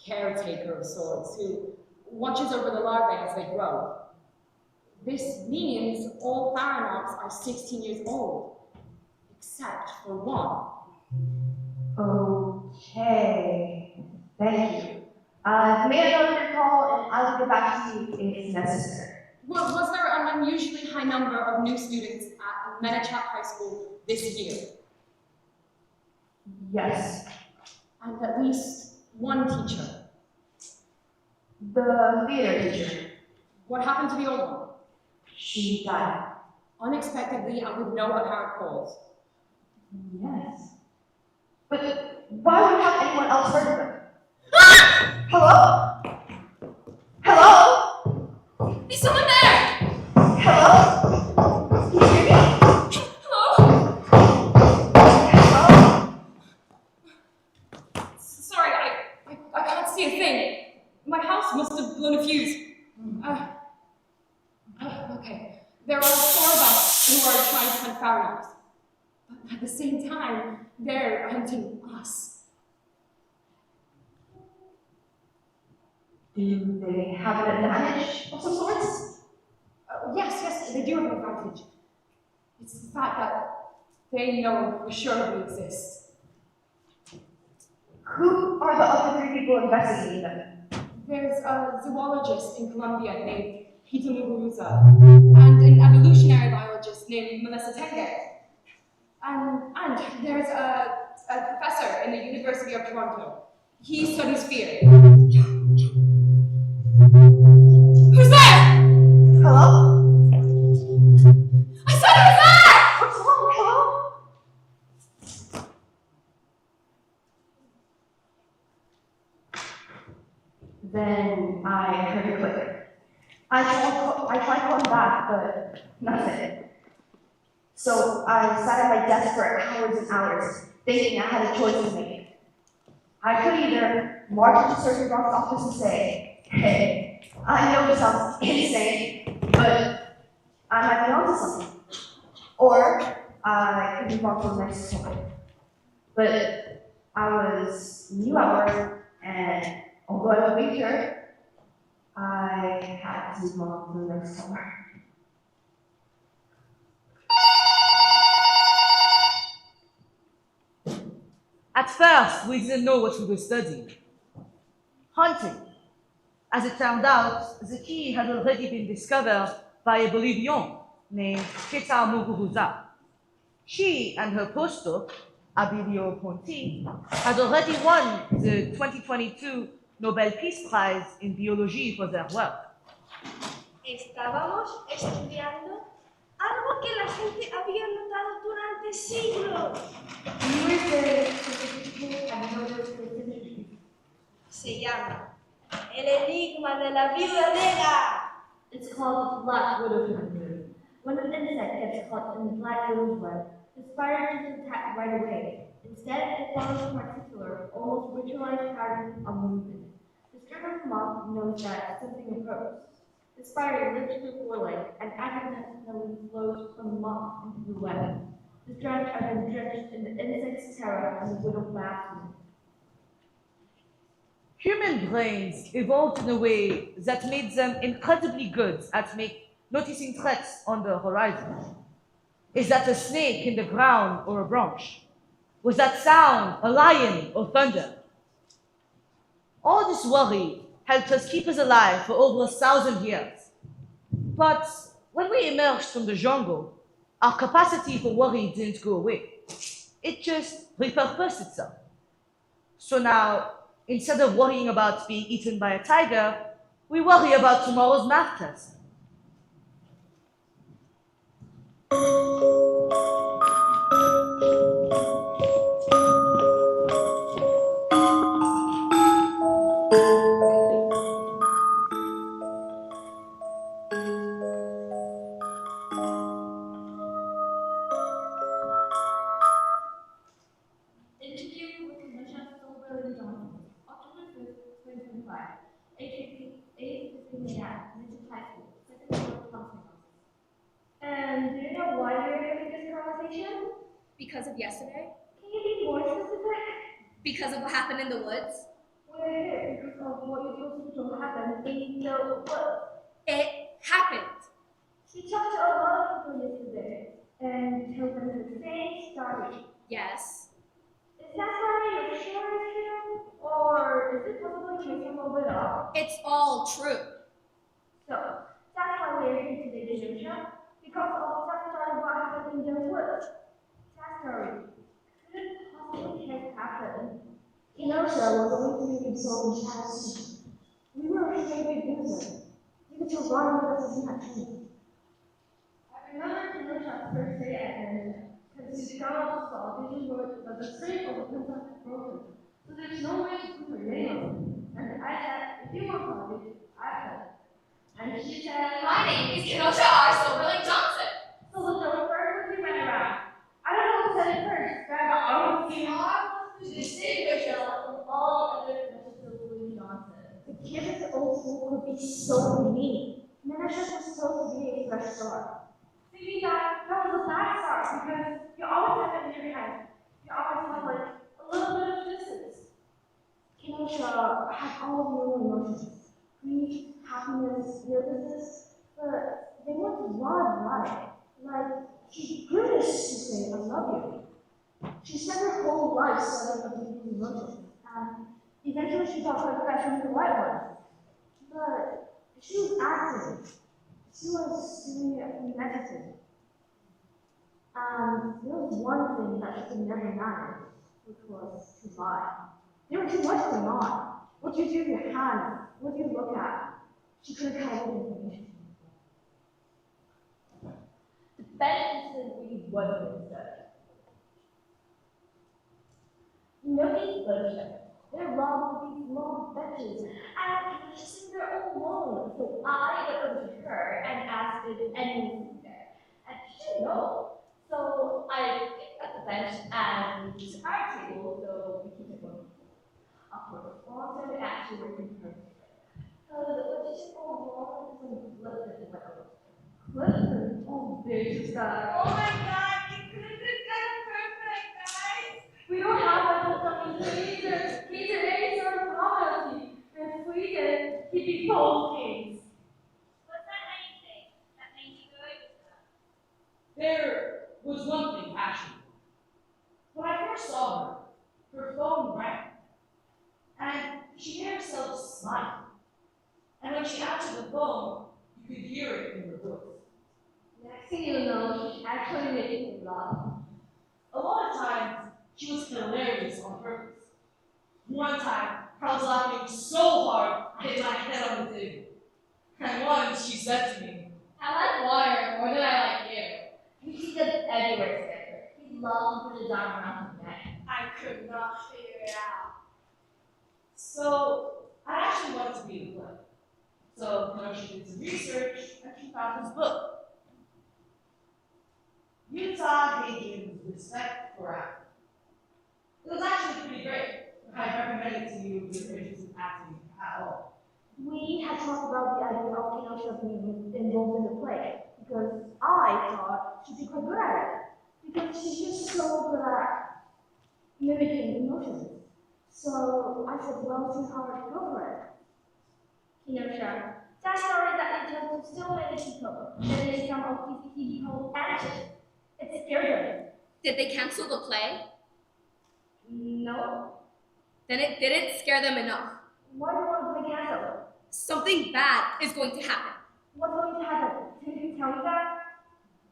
caretaker of sorts who watches over the larvae as they grow. This means all Theranos are 16 years old, except for one.
Okay. Thank you. I've made a note of your call, and I will get back to you if necessary.
Was there an unusually high number of new students at Menachap High School this year?
Yes.
And at least one teacher.
The theater teacher.
What happened to the old one?
She died.
Unexpectedly and with no apparent cause.
Yes. But why would have anyone else heard of them? Hello? Hello?
Is someone there?
Hello? Can you hear me?
Hello?
Hello?
Sorry, I can't see a thing. My house must have blown a fuse. Okay. There are 4 of us who are trying to hunt Theranos. But at the same time, they're hunting us.
Do they have an advantage of some sorts?
Yes, they do have an advantage. It's the fact that they know for sure we exist.
Who are the other 3 people investigating them?
There's a zoologist in Colombia named Peter Muguruza, and an evolutionary biologist named Melissa Tenge. And there's a professor in the University of Toronto. He studies fear. Who's there?
Hello?
I said who's there!
What's wrong? Hello? Then I heard a click. I tried calling back, but nothing. So I sat at my desk for hours and hours, thinking I had a choice to make. I could either march into Surgeon Brock's office and say, hey, I know this sounds insane, but I might be onto something. Or I could move on to the next topic. But I was new at work, and although I believed her, I had to move on to the next summer.
At first, we didn't know what we were studying. Hunting. As it turned out, the key had already been discovered by a Bolivian named Cheta Muguruza. She and her postdoc, Abilio Ponti, had already won the 2022 Nobel Peace Prize in Biology for their work.
Estábamos estudiando algo que la gente había notado durante siglos.
We were very sophisticated and noticed specifically.
Se llama el enigma de la viuda negra.
It's called the black widow moon. When an insect gets caught in the black widow's web, the spider doesn't attack right away. Instead, it follows a particular, almost ritualized pattern of movement. The stricken moth knows that something approaches. The spider lifts her foreleg and accidentally flows from the moth into the web. The strands are then drenched in the insect's terror and the widow laughs.
Human brains evolved in a way that made them incredibly good at noticing threats on the horizon. Is that a snake in the ground or a branch? Was that sound a lion or thunder? All this worry helped us keep us alive for over 1,000 years. But when we emerged from the jungle, our capacity for worry didn't go away. It just repurposed itself. So now, instead of worrying about being eaten by a tiger, we worry about tomorrow's math test.
Interview with Commissioner Silver Johnson, October 5th, 2025, 8:15 a.m., Mitchell High School, second floor, counseling office.
And do you know why we're having this conversation?
Because of yesterday?
Can you be more specific?
Because of what happened in the woods?
We're here because of what you're supposed to happen in the woods.
It happened.
We talked to a lot of people yesterday and told them the same story.
Yes.
Is that story you're sure is true? Or is it possible to make some of it up?
It's all true.
So, that's why we're here today, Genosha. Because of that story what happened in the woods. That story couldn't possibly have happened.
Kenosha was going through so challenging. We were afraid we'd lose her. You could run with us in that train.
I remember Kenosha's first day at Genosha. Because she got off the ball, didn't know that the string of the pencil had broken. So there's no way to put her name on it. And I said, if you want coffee, I said. And she said,
My name is Kenosha R. Silverling Johnson.
so the first quickly went around. I don't know who said it first, but I don't see how to distinguish herself from all the other Kenosha Johnson.
The kids at the old school could be so mean. Kenosha was supposed to be a fresh start.
See, that was a bad start because you always have it in your head. You always have like a little bit of distance.
Kenosha had all of your emotions. Grief, happiness, nervousness, but they weren't one right. Like, she grew to say, I love you. She spent her whole life studying other people's emotions, and eventually she felt like that she was the right one. But she was acting. She was doing it from medicine. There was one thing that she could never manage, which was to lie. There was too much going on. What do you do with your hands? What do you look at? She couldn't hide the information.
The bench incident really wasn't absurd. You know these bullshit. They're long with these long benches, and she's sitting there all alone. So I went over to her and asked if anyone was there, and she didn't know. So I picked up the bench and used our table, so we keep it going. Of course, all of them actually working perfectly. What did you go wrong with some blood that went over?
Oh, big stuff.
Oh my god, you couldn't have done perfect, guys!
We
don't have a Pudong either. He's an ace of royalty. If we did, he'd be both kings.
What's that anything that made you go with her?
There was one thing, actually. When I first saw her phone rang, and she made herself smile. And when she answered the phone, you could hear it in her voice.
Next thing you know, she's actually making me laugh.
A lot of times, she was hilarious on purpose. One time, I was laughing so hard, I hit my head on the table. And once, she said to me,
I like water more than I like you. You see them everywhere together. He loves to put his arm around her neck.
I could not figure it out.
so I actually wanted to be a play. So, she did some research, and she found this book. Utah Hagen's Respect for Acting. It was actually pretty great. I recommend it to you if you're interested in acting at all.
We had talked about the idea of Kenosha being involved in the play because I thought she'd be quite good at it. Because she's just so good at mimicking emotions. So I said, well, sweetheart, go for it.
Kenosha, that story that you tell to so many people, that is some of these people anxious. It scared them.
Did they cancel the play?
No.
Then it didn't scare them enough.
Why do you want to play cancel?
Something bad is going to happen.
What's going to happen? Can you tell me that?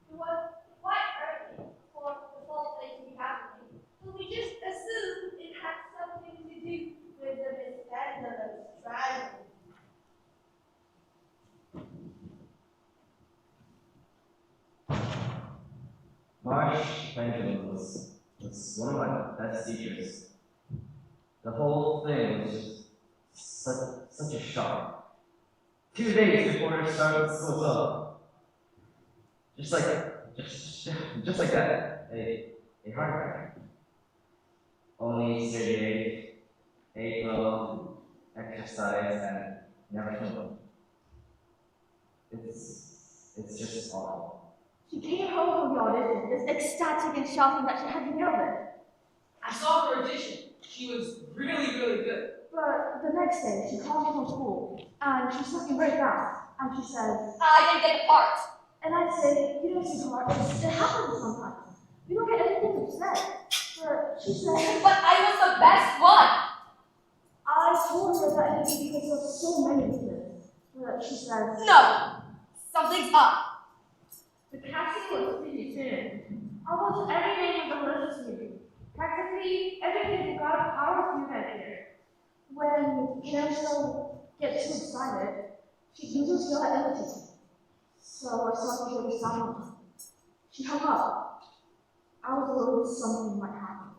It was quite early for the false play to be happening, so we just assumed it had something to do with the mishandling tragedy.
Marsh Benjamin was one of my best teachers. The whole thing was just such a shock. 2 days before it started school up, just like that, a heart attack. Only surgery, ate well, exercise, and never killed. It's just awful.
She came home from the audition, just ecstatic and shouting that she had nailed it.
I saw her audition. She was really, really good.
But the next day, she called me from school, and she's talking very fast, and she says,
I didn't get the part.
and I'd say, you know, sweetheart, it happens sometimes. You don't get anything upset. But she said,
But I was the best one.
I told her that it'd be because of so many reasons. But she says,
No, something's up.
The casting was pretty soon. Almost every name of the list was new. Practically everything who got a power through that year.
when Kenosha gets too excited, she loses her ability. So I thought she would be silent. She hung up. I was worried something might happen.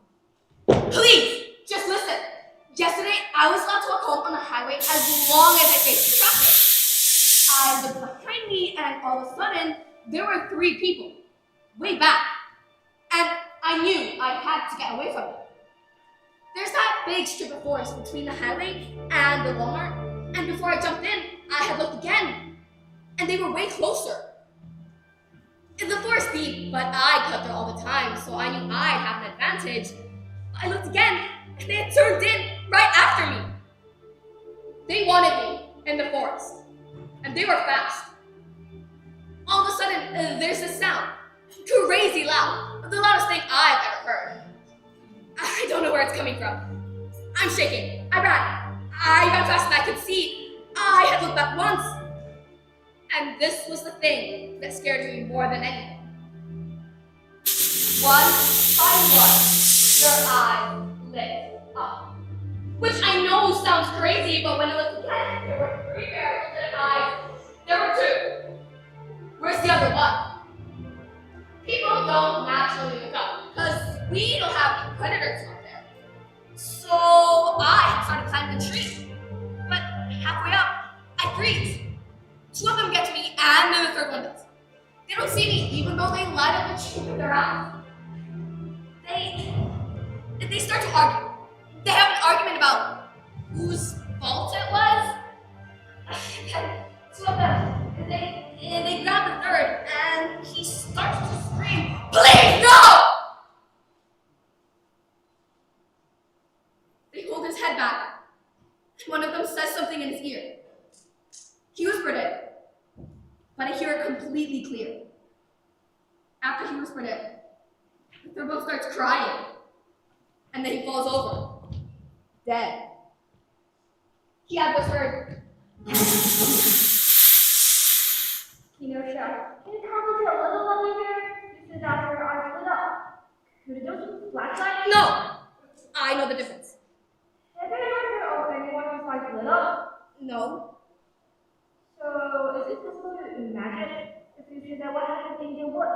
Please, just listen. Yesterday, I was allowed to walk home on the highway as long as I faced traffic. I looked behind me, and all of a sudden, there were 3 people, way back. And I knew I had to get away from them. There's that big strip of forest between the highway and the Walmart, and before I jumped in, I had looked again, and they were way closer. The forest deep, but I cut there all the time, so I knew I'd have an advantage. I looked again, and they had turned in right after me. They wanted me in the forest, and they were fast. All of a sudden, there's this sound, crazy loud, the loudest thing I've ever heard. I don't know where it's coming from. I'm shaking. I ran faster than I could see. I had looked back once, and this was the thing that scared me more than anything. One by one, their eyes lit up. Which I know sounds crazy, but when I looked again, there were 3 pairs of lit eyes. There were 2. Where's the other one? People don't naturally look up, because we don't have any predators out there. So I started climbing the tree. But halfway up, I freeze. 2 of them get to me, and then the 3rd one does. They don't see me, even though they light up the tree with their eyes. They start to argue. They have an argument about whose fault it was. And 2 of them, they grab the 3rd, and he starts to scream, "Please, no!" something in his ear. He whispered it, but I hear it completely clear. After he whispered it, the third one starts crying, and then he falls over, dead. He had whispered,
Kenosha, can you comment a little on here? You said that your eyes lit up. Could it just be flashlight?
no, I know the difference.
Has anyone heard of anyone whose eyes lit up?
No,
So, is it possible to imagine if you see that what happened in your wood?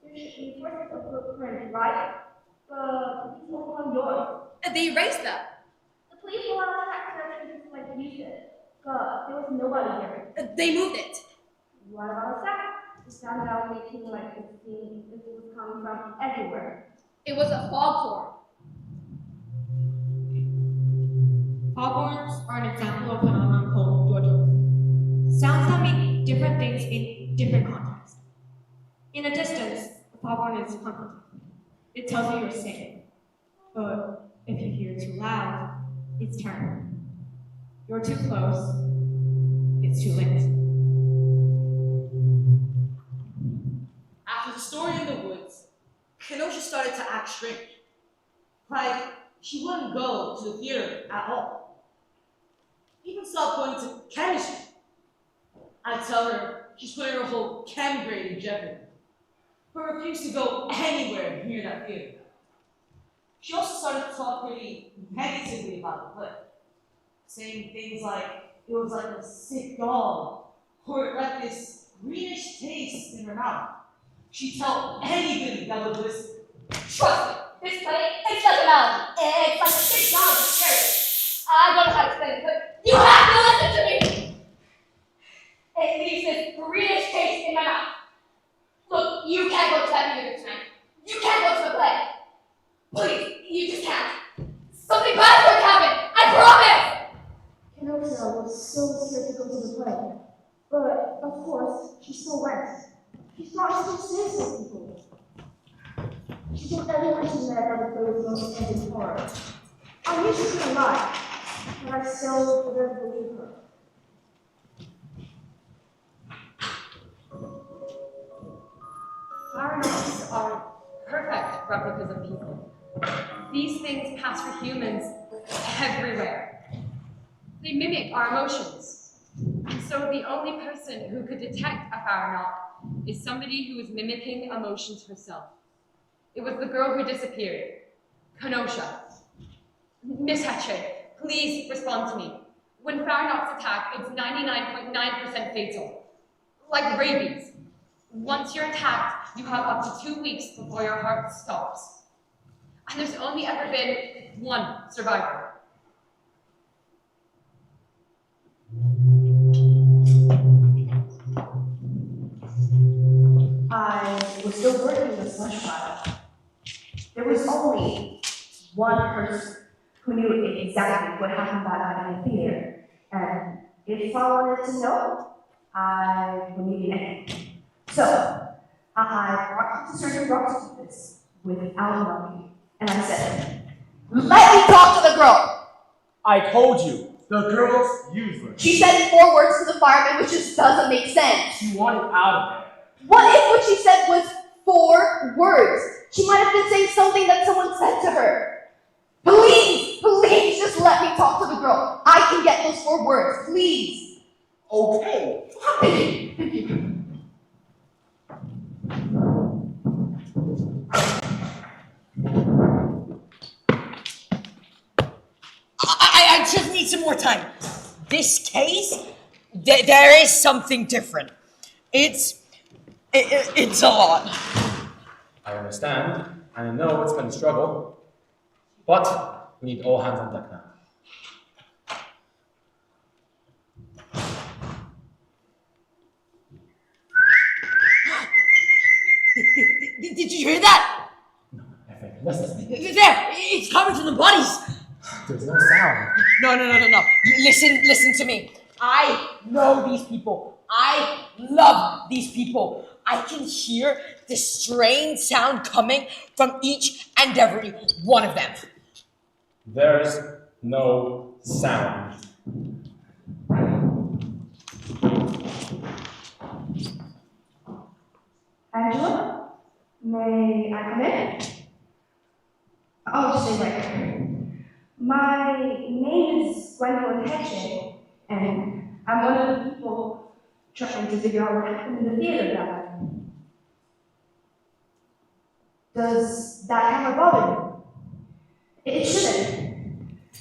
There should be traces of footprints, right? But it's only on yours.
they erased them.
The police will have checked their traces like you did, but there was nobody here.
They moved it.
What about that? It sounded out making like it was coming from everywhere.
It was a foghorn.
Foghorns are an example of a phenomenon called dodgers. Sounds that mean different things in different contexts. In a distance, a foghorn is comforting. It tells you you're safe. But if you hear too loud, it's terrible. You're too close, it's too late.
After the story in the woods, Kenosha started to act strange. Like, she wouldn't go to the theater at all. Even stopped going to chemistry. I tell her she's putting her whole chem grade in jeopardy, but refused to go anywhere near that theater. She also started to talk pretty negatively about the play, saying things like it was like a sick dog, or it left this greenish taste in her mouth. She'd tell anybody that would listen.
Trust me, this play, it's like an allergy. It's like a sick dog with scary. I don't know how to explain it, but you have to listen to me. It leaves this greenish taste in my mouth. Look, you can't go to that theater tonight. You can't go to the play. Please, you just can't. Something bad's going to happen. I promise.
Kenosha was so scared to go to the play, but of course, she still went. She thought she was safe with people. She told everyone she met that the play was going to end in horror. I knew she couldn't lie, but I still didn't believe her.
Pharaohs are perfect replicas of people. These things pass for humans everywhere. They mimic our emotions. And so the only person who could detect a pharaoh is somebody who is mimicking emotions herself. It was the girl who disappeared, Kenosha. Miss Hatchet, please respond to me. When pharaohs attack, it's 99.9% fatal. Like rabies. Once you're attacked, you have up to 2 weeks before your heart stops. And there's only ever been one survivor.
I was still working the slush pile. There was only one person who knew exactly what happened that night in the theater, and if I wanted to know, I would need an answer. So, I brought to certain rocks to this without knowing, and I said, "Let me talk to the girl!"
I told you, the girl's useless.
She said 4 words to the fireman, which just doesn't make sense.
She wanted out of there.
What if what she said was 4 words? She might have been saying something that someone said to her. Please, please, just let me talk to the girl. I can get those 4 words, please.
Okay.
Thank you.
I just need some more time. This case, there is something different. It's a lot.
I understand, and I know it's been a struggle, but we need all hands on deck now.
Did you hear that?
No, I think, listen.
There, it's coming from the bodies.
There's no sound.
No. Listen to me. I know these people. I love these people. I can hear the strange sound coming from each and every one of them.
There's no sound.
Angela, may I come in? I'll just stay right here. My name is Gwendolyn Hedge, and I'm one of the people trying to figure out what happened in the theater that night. Does that have a bother you? It shouldn't.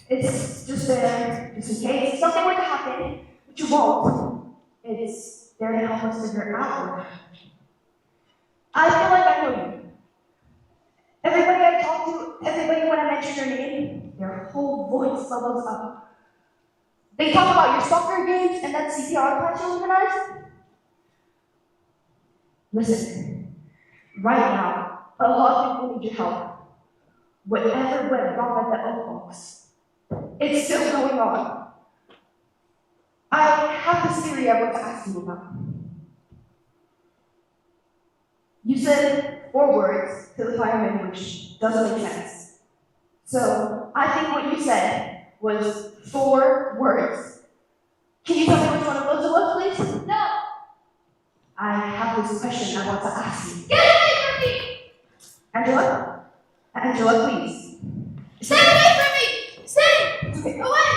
It's just there, just in case something were to happen, but you won't. It's there to help us figure out. I feel like I know you. Everybody I talk to, everybody when I mention your name, their whole voice bubbles up. They talk about your soccer games and that CPR class you organized. Listen, right now, a lot of people need your help. Whatever went wrong at the Oak Box, it's still going on. I have this theory I want to ask you about. You said 4 words to the fireman, which doesn't make sense. So I think what you said was 4 words. Can you tell me which one of those it was, please?
No!
I have this question I want to ask you.
Get away from me!
Angela? Angela, please.
Stay away from me! Stay! Away!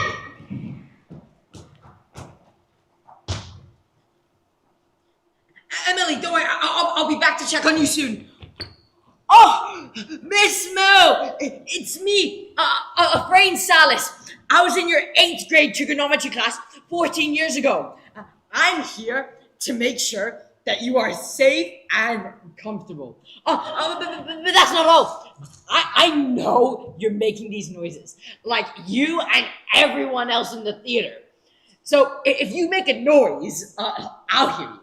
Emily, don't worry, I'll be back to check on you soon. Oh, Miss Mo, it's me, Afrain Salis. I was in your 8th grade trigonometry class 14 years ago. I'm here to make sure that you are safe and comfortable. But that's not all. I know you're making these noises, like you and everyone else in the theater. So if you make a noise, I'll hear you.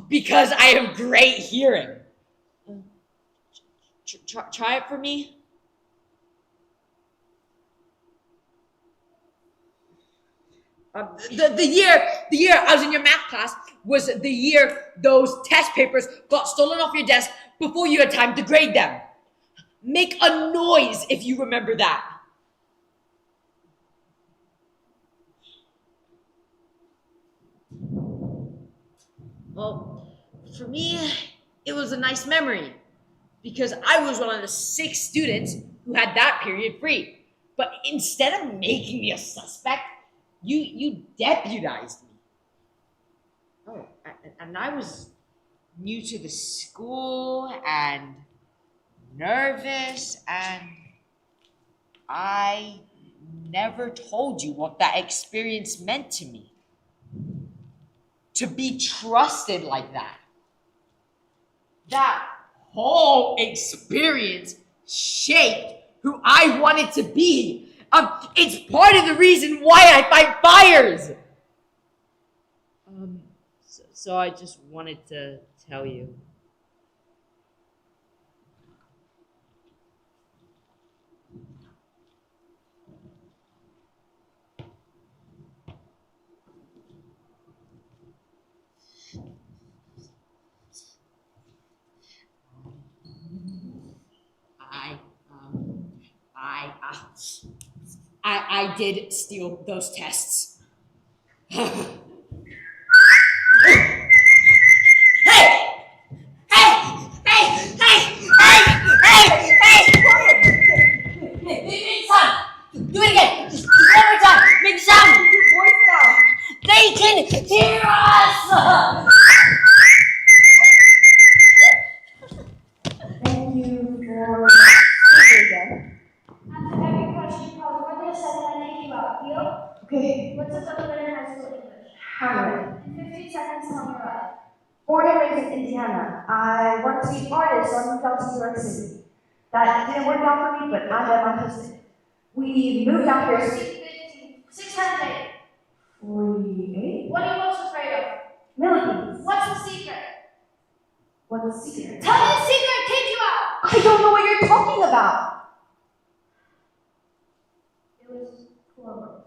Because I have great hearing. Try it for me. The year I was in your math class was the year those test papers got stolen off your desk before you had time to grade them. Make a noise if you remember that. Well, for me, it was a nice memory because I was one of the 6 students who had that period free. But instead of making me a suspect, you deputized me. Oh, and I was new to the school and nervous, and I never told you what that experience meant to me. To be trusted like that. That whole experience shaped who I wanted to be. It's part of the reason why I fight fires. So I just wanted to tell you. I did steal those tests. Hey! Make sound! Do it again! Just one more time! Make sound! Your voice down! They can hear us!
Thank you for speaking again.
After every question, you probably more than a second I think about. Deal?
Okay,
What's a double letter in high school English?
Hamlet.
In 15 seconds, tell me right.
Born and raised in Indiana, I wanted to be an artist, so I moved out to New York City. That didn't work out for me, but I met my husband. We moved out here
6 times 8.
48
What are you most afraid of?
millions.
What's the secret?
What's the secret?
Tell me the secret, kick you out!
I don't know what you're talking about.
It was 4 words.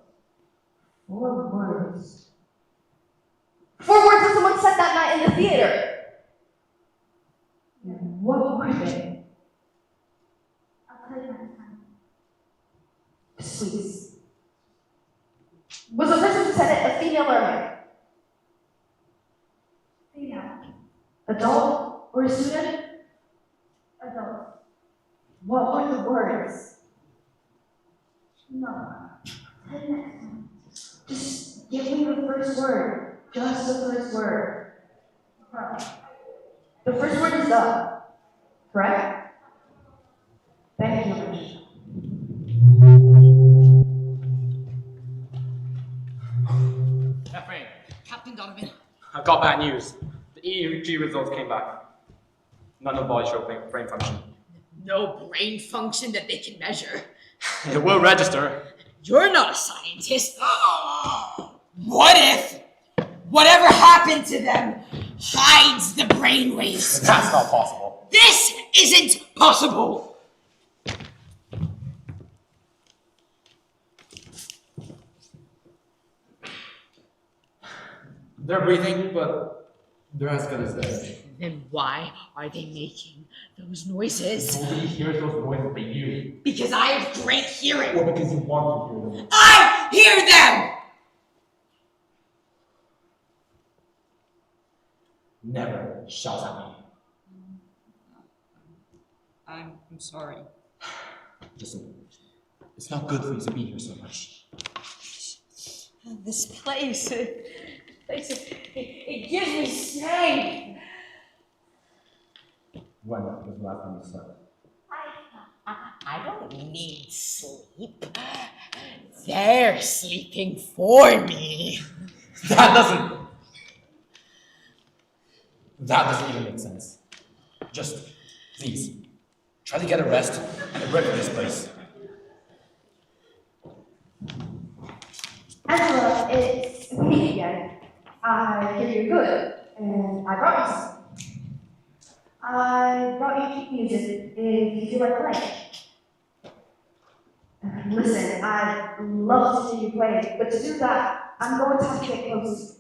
4 words. 4 words that someone said that night in the theater. What were they?
I'll tell you next time.
Please. female or male?
Female.
Adult or a student?
Adult.
What were the words?
No. Say next time.
Just give me the first word. Just the first word.
Bro.
The first word is the. Correct? Thank you, Michelle.
Efrain,
Captain Donovan.
I've got bad news. The EEG results came back. None of boys show brain function.
No brain function that they can measure.
It will register.
You're not a scientist. What if whatever happened to them hides the brainwaves?
That's not possible.
This isn't possible.
They're breathing, but they're as good as dead.
Then why are they making those noises?
Nobody hears those noises but you.
Because I have great hearing.
Or because you want to hear them.
I hear them!
Never shout at me.
I'm sorry.
Listen, it's not good for you to be here so much.
This place, it gives me strength.
When was the last time you slept?
I don't need sleep. They're sleeping for me.
That doesn't even make sense. Just, please, try to get a rest and a break from this place.
Angela, it's me again. I hear you're good, and I brought you some. I brought you sheet music if you feel like playing. Listen, I'd love to see you play, but to do that, I'm going to have to get close.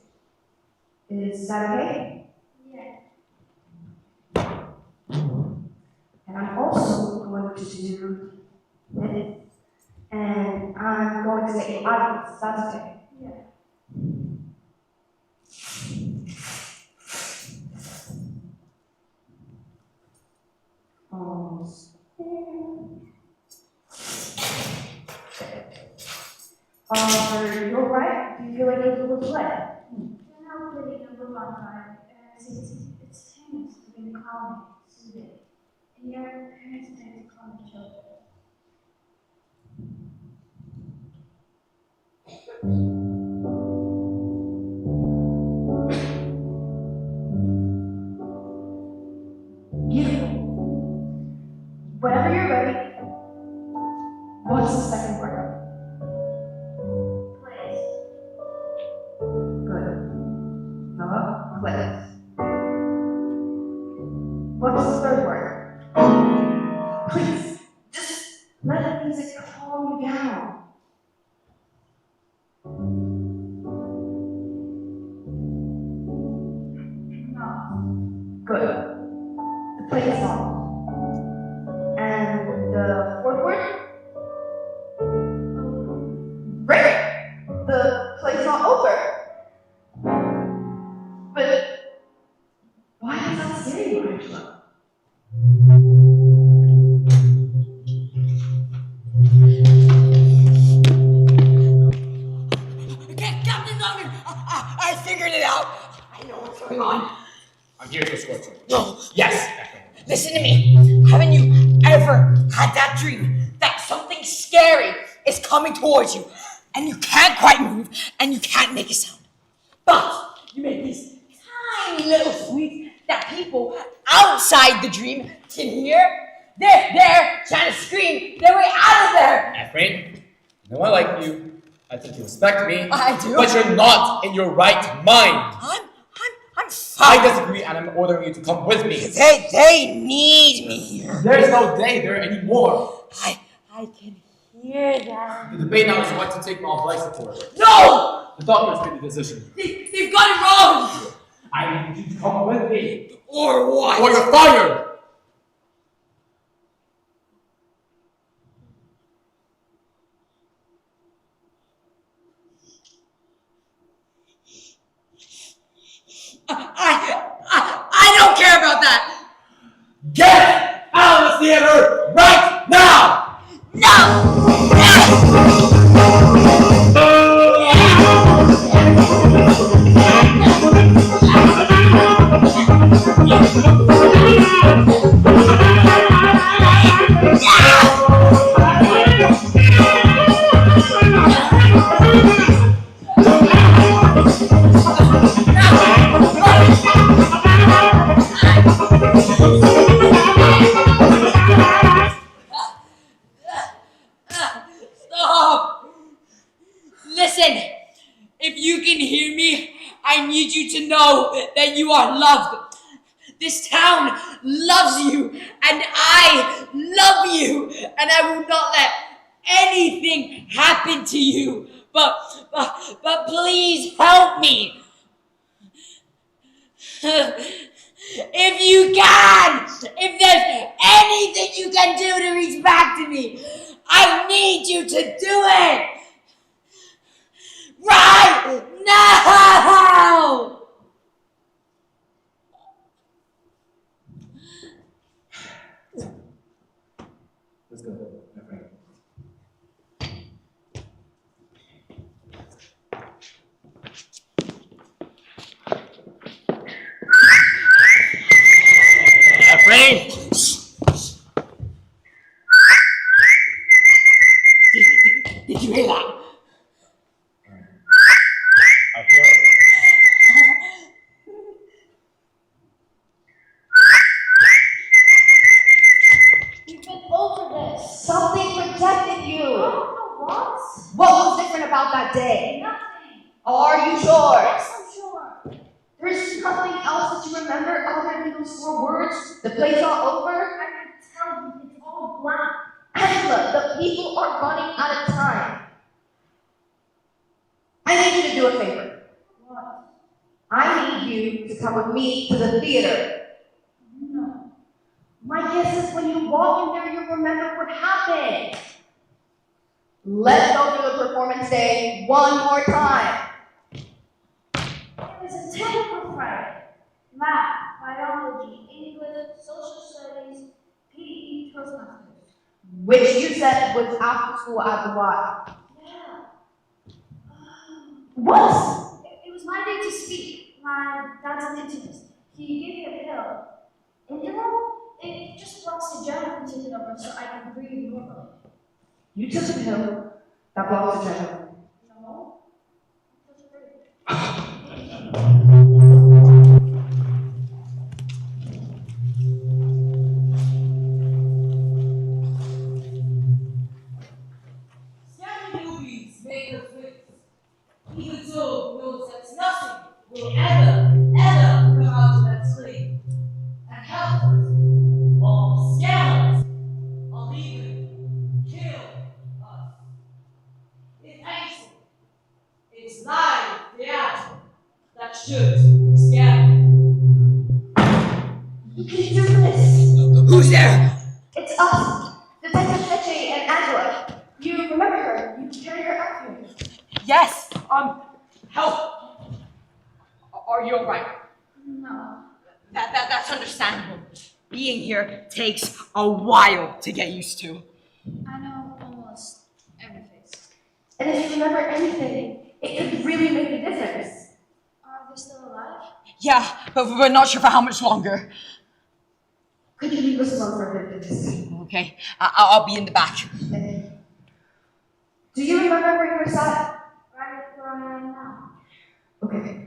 Is that okay?
Yeah.
And I'm also going to do it. And I'm going to get you out of this. That's okay.
Yeah.
Almost there. You alright? Do you feel like you're able to play?
You're now playing number one time, as it's famous for being calming, soothing, and your parents tend to calm the children.
Beautiful. Whenever you're ready, what's the second word?
Place.
Good. The place. What's the third word? Please, just let the music calm you down.
No.
Good. The play is on. And the fourth word? Great! The play's not over. But why is that scary, you, Angela?
Captain Donovan, I figured it out. I know what's going on.
I'm here to escort you.
No.
Yes!
Listen to me. Haven't you ever had that dream that something scary is coming towards you and you can't quite move and you can't make a sound? But you make these tiny little squeaks that people outside the dream can hear. They're there trying to scream their way out of there.
Efrain, no one like you. I think you respect me.
I do.
But you're not in your right mind.
I'm
I
fine.
disagree and I'm ordering you to come with me.
They need me here.
There's no they there anymore.
I can hear them.
The debate now is what to take off life support.
No!
The doctors made the decision.
They've got it wrong!
I need you to come with me.
Or what?
Or you're fired!
Listen, if you can hear me, I need you to know that you are loved. This town loves you, and I love you, and I will not let anything happen to you. But please help me. If you can, if there's anything you can do to reach back to me, I need you to do it right now.
Let's go, my friend.
Afraid?
Did you hear that?
I hear it.
We've been over this.
Something protected you.
What?
What was different about that day?
Nothing.
Are you sure?
Yes, I'm sure.
There's nothing else that you remember other than those 4 words? The play's all over?
I can tell you, it's all blank.
Angela, the people are running out of time. I need you to do a favor.
What?
I need you to come with me to the theater.
No.
My guess is when you walk in there, you'll remember what happened. Let's go through the performance day one more time.
It was a typical Friday. Math, biology, English, social studies, PE, Toastmasters.
Which you said was after school at the Y.
Yeah.
What?
It was my day to speak. My dad's an internist. He gave me a pill. Indolol? It just blocks the germ from taking over so I can breathe normally.
You took a pill that blocks the adrenaline.
No. That's great.
Scary movies make us wait. Even so, knows that nothing will ever come out of that screen and help us, or scare us, or even kill us. If anything, it's live theater that should be scary.
You can do this.
Who's there?
It's us, Detective Fetchy and Angela. You remember her? You carried her out here.
Yes. Help. Are you alright?
No.
That's understandable. Being here takes a while to get used to.
I know almost every face.
And if you remember anything, it could really make a difference.
Are they still alive?
Yeah, but we're not sure for how much longer.
Could you leave us alone for a bit?
Okay, I'll be in the back.
Do you remember where you were sat?
Right where I am now.
Okay.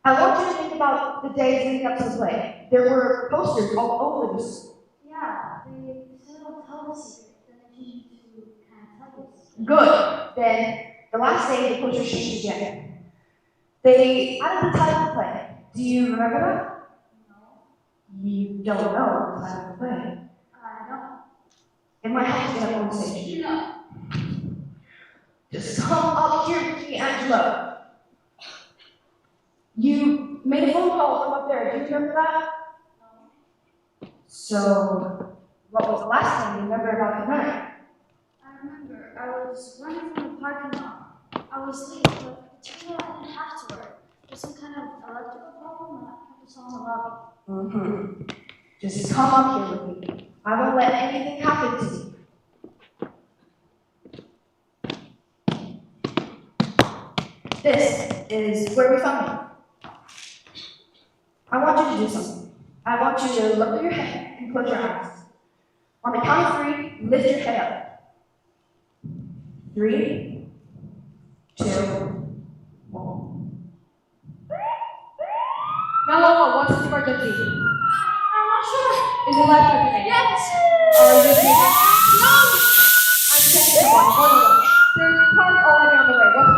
I want you to think about the days leading up to the play. There were posters all over the school.
Yeah, they still don't tell the secret. Then they teach you to kind of tell you the secret.
Good. Then, the last day, the posters changed again. They added the title of the play. Do you remember that?
No.
You don't know the title of the play.
I don't.
It might help to get up on stage.
No.
Just come up here with me, Angela. You made a phone call from up there. Do you remember that?
No.
So, what was the last thing you remember about the night?
I remember I was running from the parking lot. I was late, but it turned out I didn't have to work. There's some kind of electrical problem and I kept us all in the lobby.
Just come up here with me. I won't let anything happen to you. This is where we found you. I want you to do something. I want you to look at your head and close your eyes. On the count of 3, lift your head up. 3, 2, 1.
911, what's the emergency?
I'm not sure.
Is it life threatening?
Yes.
Are you serious?
No.
I'm checking the one. There's cars already on the way. What's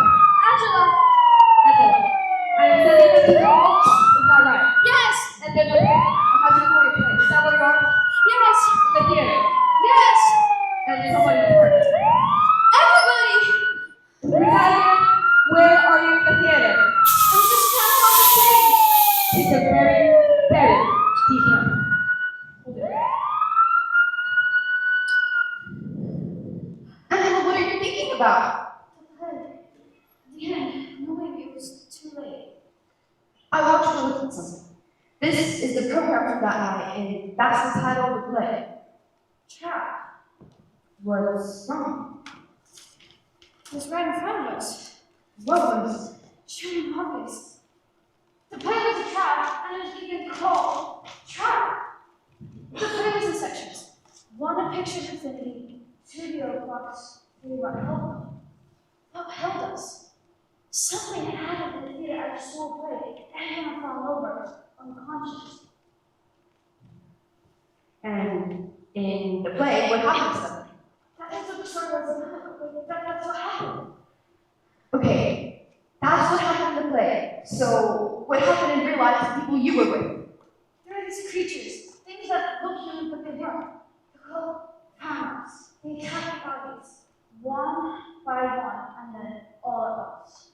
This is the program for that night, and that's the title of the play. Trap was wrong.
It was right in front of us.
What was?
Showing obvious. The play was a trap, and it was even called Trap. The play was in sections. One, a picture of infinity. Two, the roadblocks. Three, what held us? Something had happened in the theater after school play. Everyone fell over, unconscious.
And in the play, what happened to them?
That's what the story was about. That's what happened.
Okay, that's what happened in the play. So, what happened in real life to people you were with?
There are these creatures, things that look human but they weren't. They're called panels. They attack the audience, one by one, and then all at once.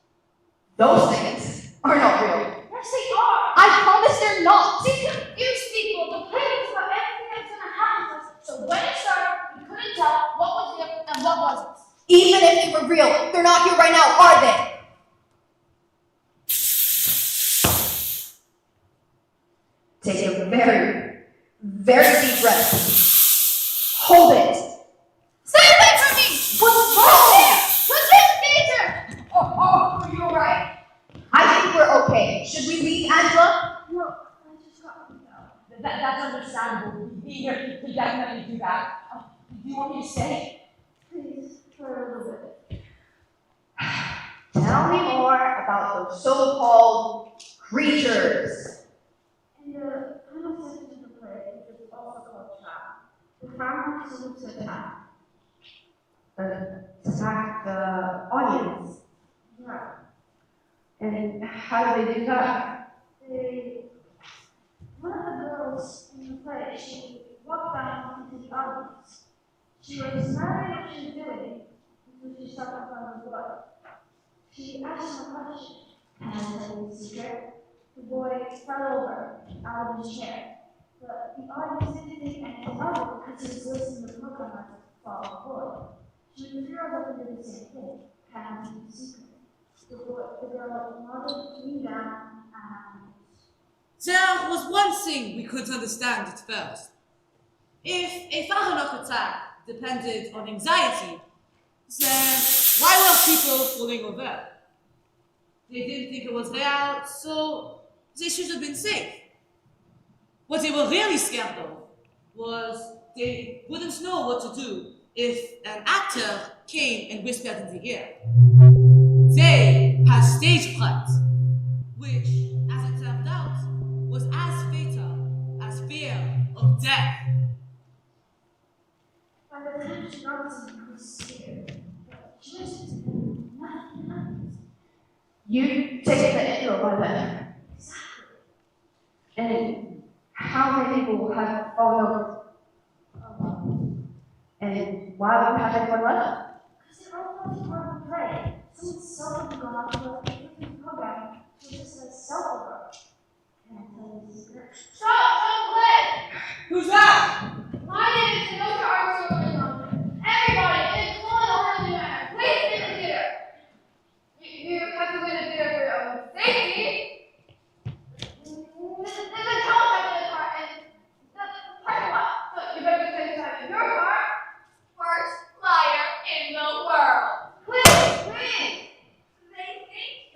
Those things are not real.
Yes, they are!
I promise they're not.
See, confuse people. The play was about everything that's gonna happen to us. So when it started, we couldn't tell what was real and what wasn't.
Even if they were real, they're not here right now, are they? Take a very, very deep breath. Hold it.
Stay away from me!
What's wrong?
What's this danger?
Oh, you're right. I think we're okay. Should we leave, Angela?
No, I just got me out.
That's understandable. Peter could definitely do that. Do you want me to stay?
Please, for a little bit.
Tell me more about those so-called creatures.
In the final section of the play, which is also called Trap, the farmer proceeded to attack.
Attack the audience.
Yeah.
And how do they do that?
One of the girls in the play, she walked down into the audience. She was smiling what she was doing until she stopped in front of the boy. She asked him a question. Can I tell you a secret? The boy fell over out of his chair. But the audience didn't think anything of it because he was listening to the program as a fall boy. She was thrilled up to do the same thing. Can I tell you a secret? The girl nodded, leaned down, and
There was one thing we couldn't understand at first. If a Fahrenheit attack depended on anxiety, then why were people falling over? They didn't think it was real, so they should have been safe. What they were really scared of was they wouldn't know what to do if an actor came and whispered in the ear. They had stage fright, which, as it turned out, was as fatal as fear of death.
by the time she got to me, I was scared. But just nothing happened.
You take the intro by then.
Exactly.
And how many people have fallen over? And why would we have anyone left?
Because they're all going to part of the play. Someone seldom gone off to a different program to just like self-work. Can I tell you a secret? Stop! Don't play!
Who's that?
My name is Dr. Arthur. Everybody, including the Harley Man, please leave the theater. You have to leave the theater for your own safety. There's a teletype in the car, and the parking lot. So you better be safe inside of your car. Worst liar in the world. Please, please. They think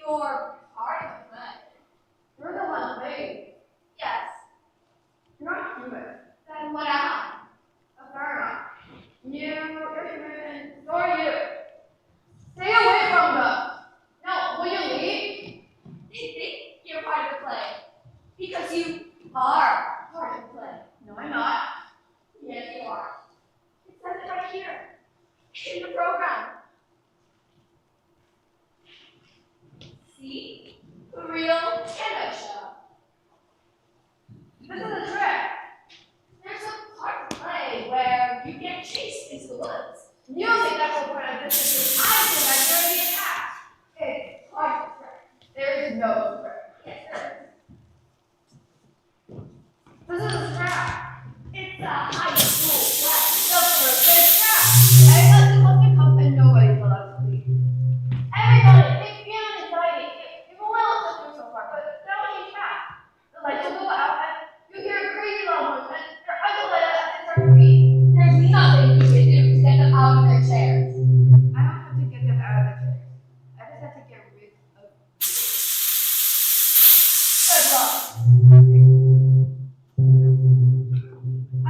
I've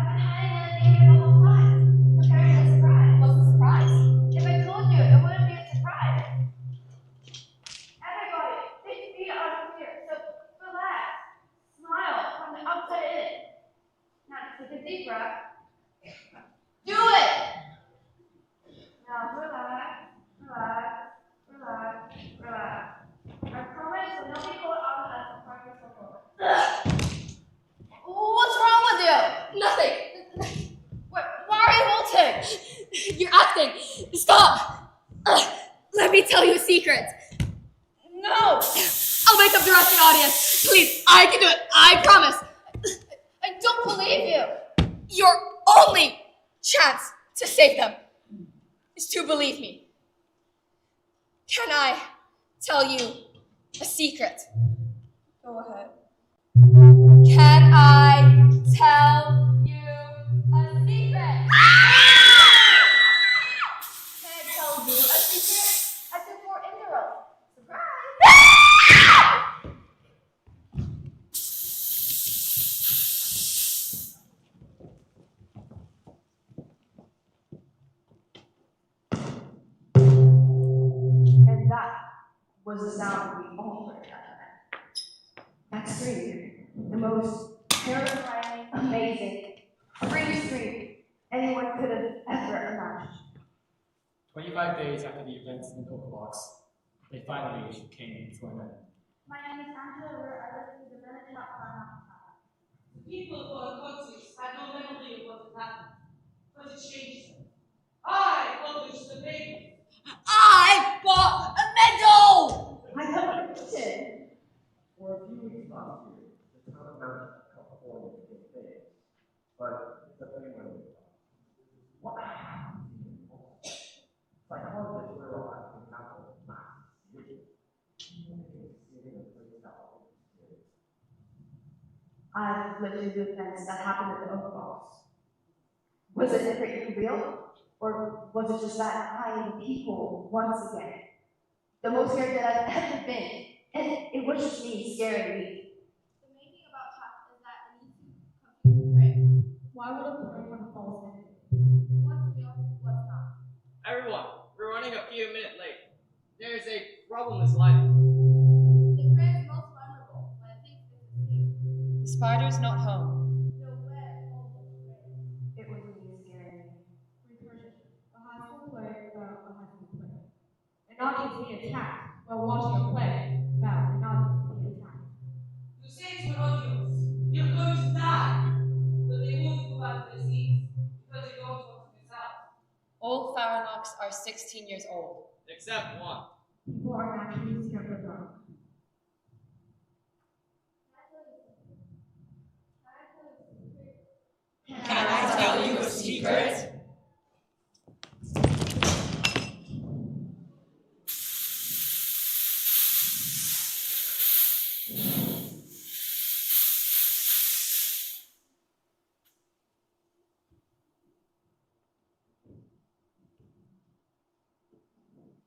been hiding in the neighborhood the whole time, preparing a surprise.
What's the surprise?
If I told you, it wouldn't be a surprise. Everybody, take me out of here. So relax, smile from the outside in. Now take a deep breath. Do it. Now relax, relax, relax, relax. I promise you'll not be caught out of that surprise circle.
What's wrong with you? Nothing. Why are you molting? You're acting. Stop. Let me tell you a secret. No. I'll wake up the rest of the audience. Please, I can do it. I promise. I don't believe you. Your only chance to save them is to believe me. Can I tell you a secret? Go ahead. Can I tell you a secret?
Can I tell you a secret? I took 4 interrals. Surprise!
And that was the sound we all heard that night. That scream, the most terrifying, amazing, free scream anyone could have ever imagined.
25 days after the events in Oak Box, they finally came to an end.
My name is Angela Weir. I live in the village not far enough.
The people of our countries had no memory of what had happened, but it changed them. I published the paper.
I got a medal!
I got a petition.
For a few weeks last year, the town of Mount California became famous, but it's a thing when we what happened to you? Psychologists were all asking about mass decision.
I've lived through the events that happened at the Oak Box. Was it ever real? Or was it just that I am the people once again? The most scared that I've ever been. And it was just me scaring me.
The main thing about chat is that it needs to compute the brain.
Why would a brain have a false negative?
What's real, what's not.
Everyone, we're running a few minutes late. There's a problem with lighting.
The prey is most vulnerable when it thinks it's escaped.
The spider's not home.
The web almost breaks.
It was me scaring me.
Recursion. A high school play about a high school play. An audience being attacked while watching a play about an audience being attacked.
You say to an audience, you're going to die, but they won't go back to their seats because you don't want to miss out.
All Faralocks are 16 years old.
Except one.
People are naturally scared of the dark.
Can I tell you a secret?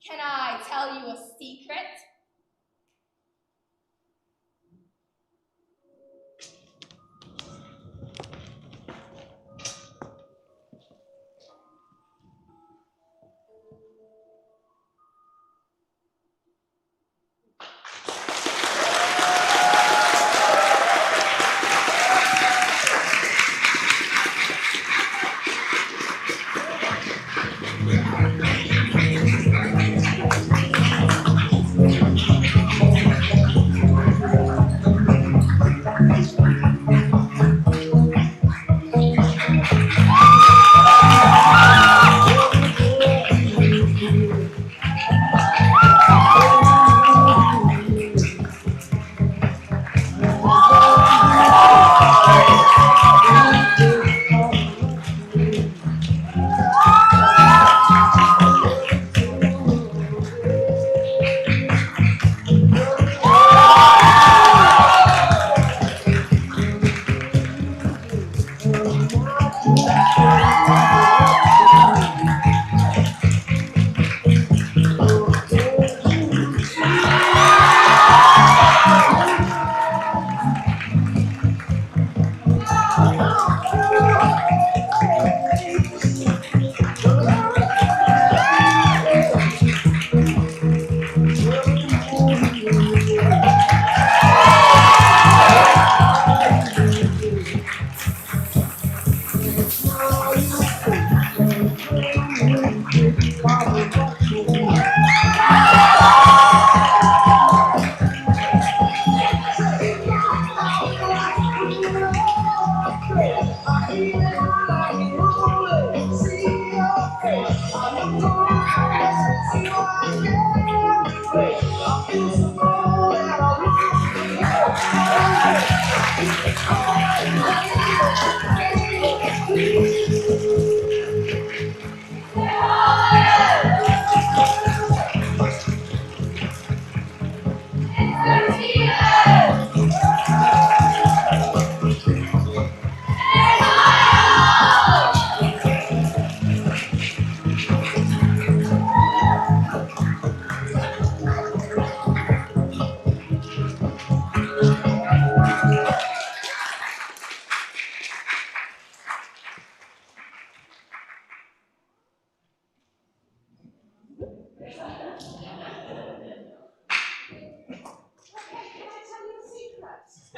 Can I tell you a secret?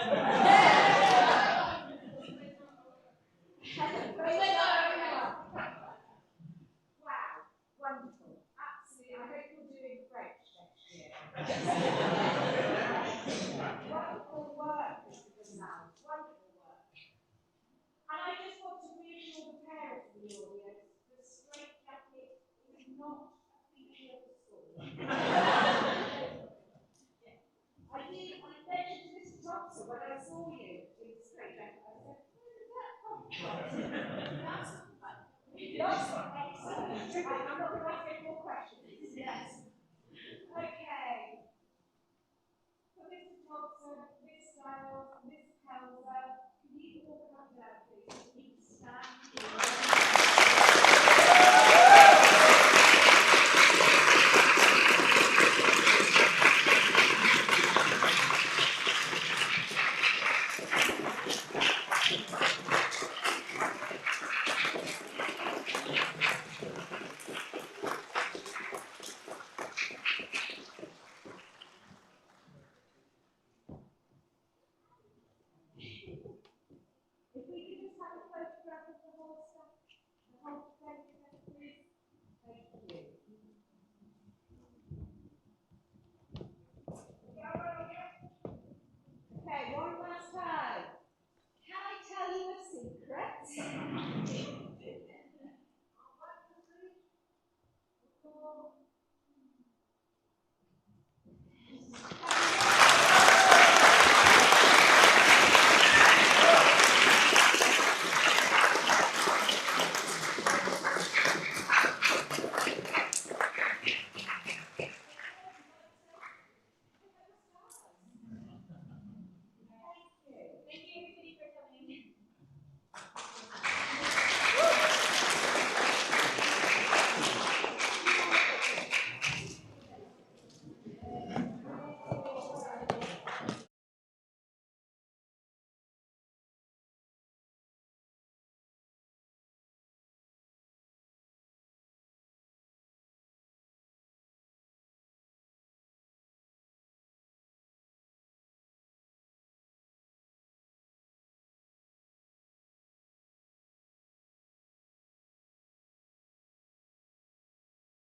Wow, wonderful. Absolutely. I hope you're doing French next year.